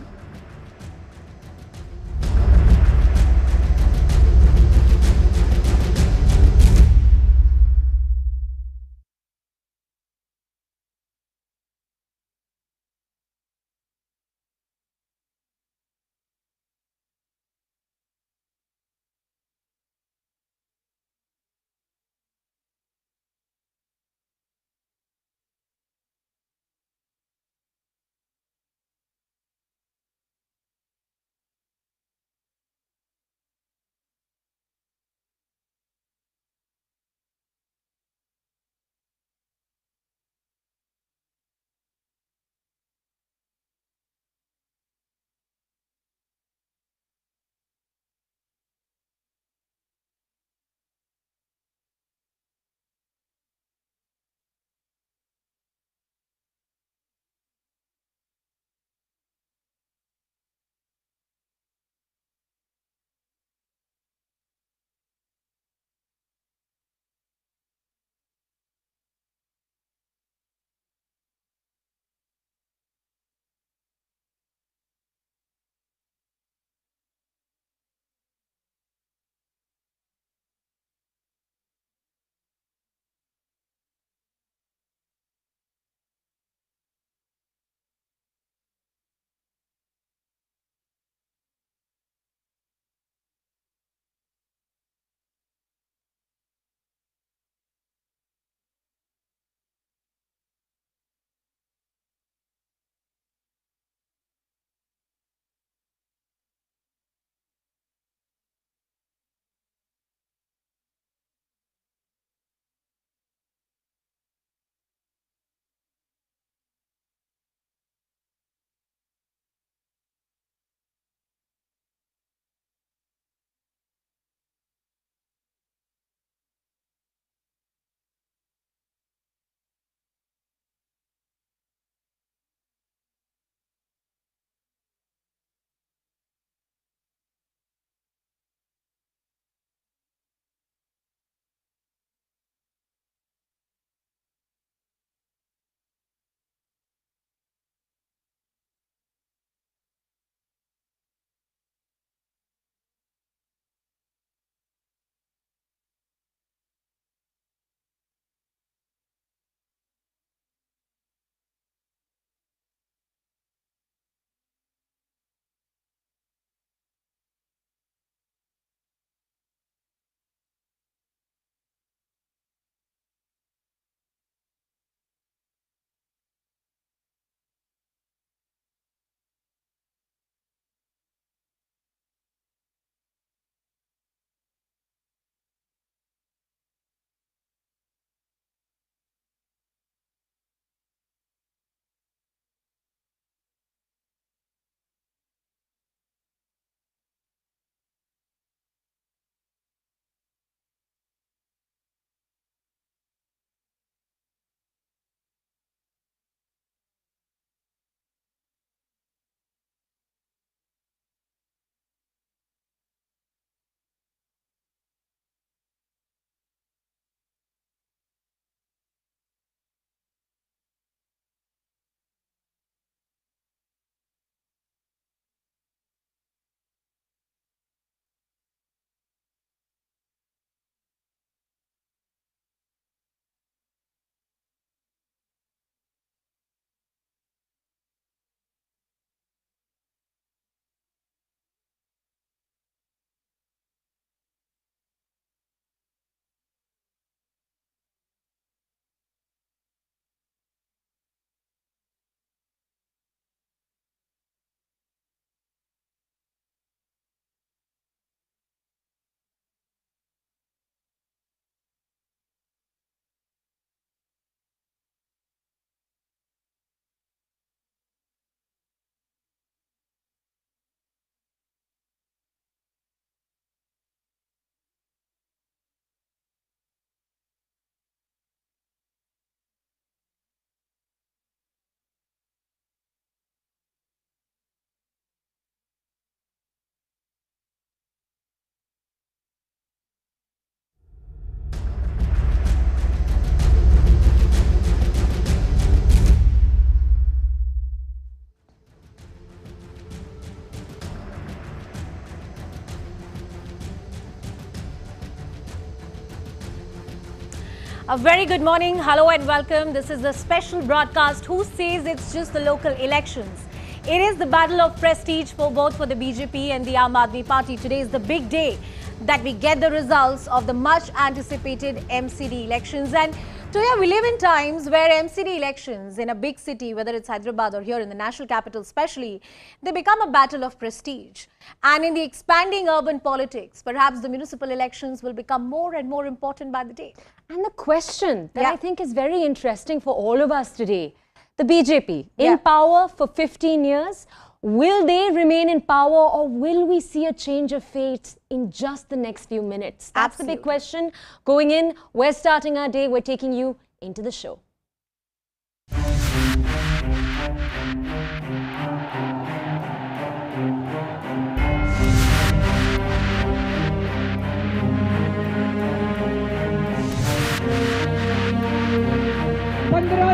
A very good morning, hello and welcome. This is the special broadcast. Who says it's just the local elections? It is the battle of prestige for both for the BJP and the Aam Aadmi Party. Today is the big day that we get the results of the much anticipated MCD elections. And today we live in times where MCD elections in a big city, whether it's Hyderabad or here in the national capital especially, they become a battle of prestige. And in the expanding urban politics, perhaps the municipal elections will become more and more important by the day. And the question that I think is very interesting for all of us today, the BJP in power for 15 years, will they remain in power or will we see a change of fate in just the next few minutes? That's the big question. Going in, we're starting our day, we're taking you into the show.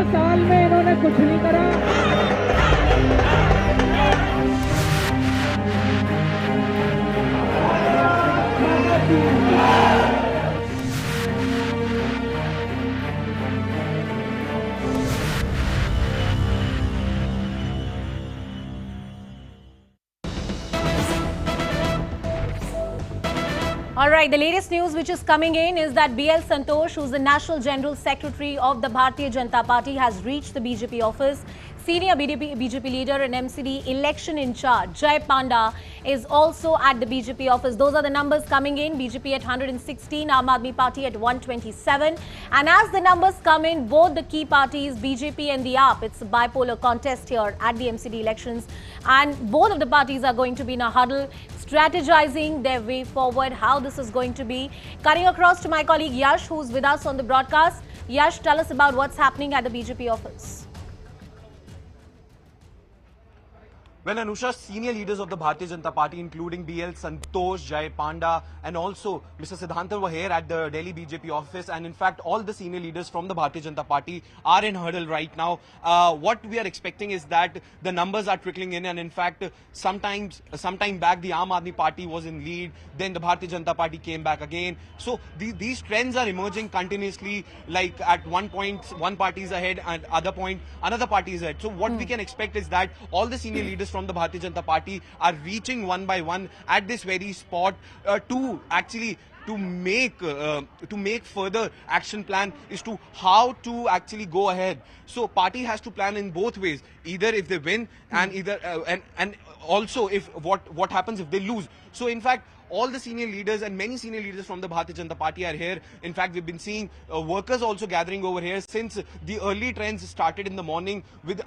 साल में इन्होंने कुछ नहीं करा। All right, the latest news which is coming in is that BL Santosh, who's the National General Secretary of the Bharatiya Janata Party, has reached the BJP office. Senior BJP leader and MCD election in charge, Jai Panda, is also at the BJP office. Those are the numbers coming in. BJP at 116, Aam Aadmi Party at 127. And as the numbers come in, both the key parties, BJP and the AAP, it's a bipolar contest here at the MCD elections. And both of the parties are going to be in a huddle, strategizing their way forward, how this is going to be. Cutting across to my colleague Yash, who's with us on the broadcast. Yash, tell us about what's happening at the BJP office. Well, Anusha, senior leaders of the Bharatiya Janata Party, including BL Santosh, Jai Panda, and also Mr. Siddhantan were here at the Delhi BJP office. And in fact, all the senior leaders from the Bharatiya Janata Party are in hurdle right now. What we are expecting is that the numbers are trickling in. And in fact, sometime back, the Aam Aadmi Party was in lead. Then the Bharatiya Janata Party came back again. So these trends are emerging continuously. Like at one point, one party is ahead, and other point, another party is ahead. So what we can expect is that all the senior leaders from the Bharatiya Janata Party are reaching one by one at this very spot to make further action plan as to how to actually go ahead. So party has to plan in both ways, either if they win and either and also if what happens if they lose. So in fact, all the senior leaders and many senior leaders from the Bharatiya Janata Party are here. In fact, we've been seeing workers also gathering over here since the early trends started in the morning with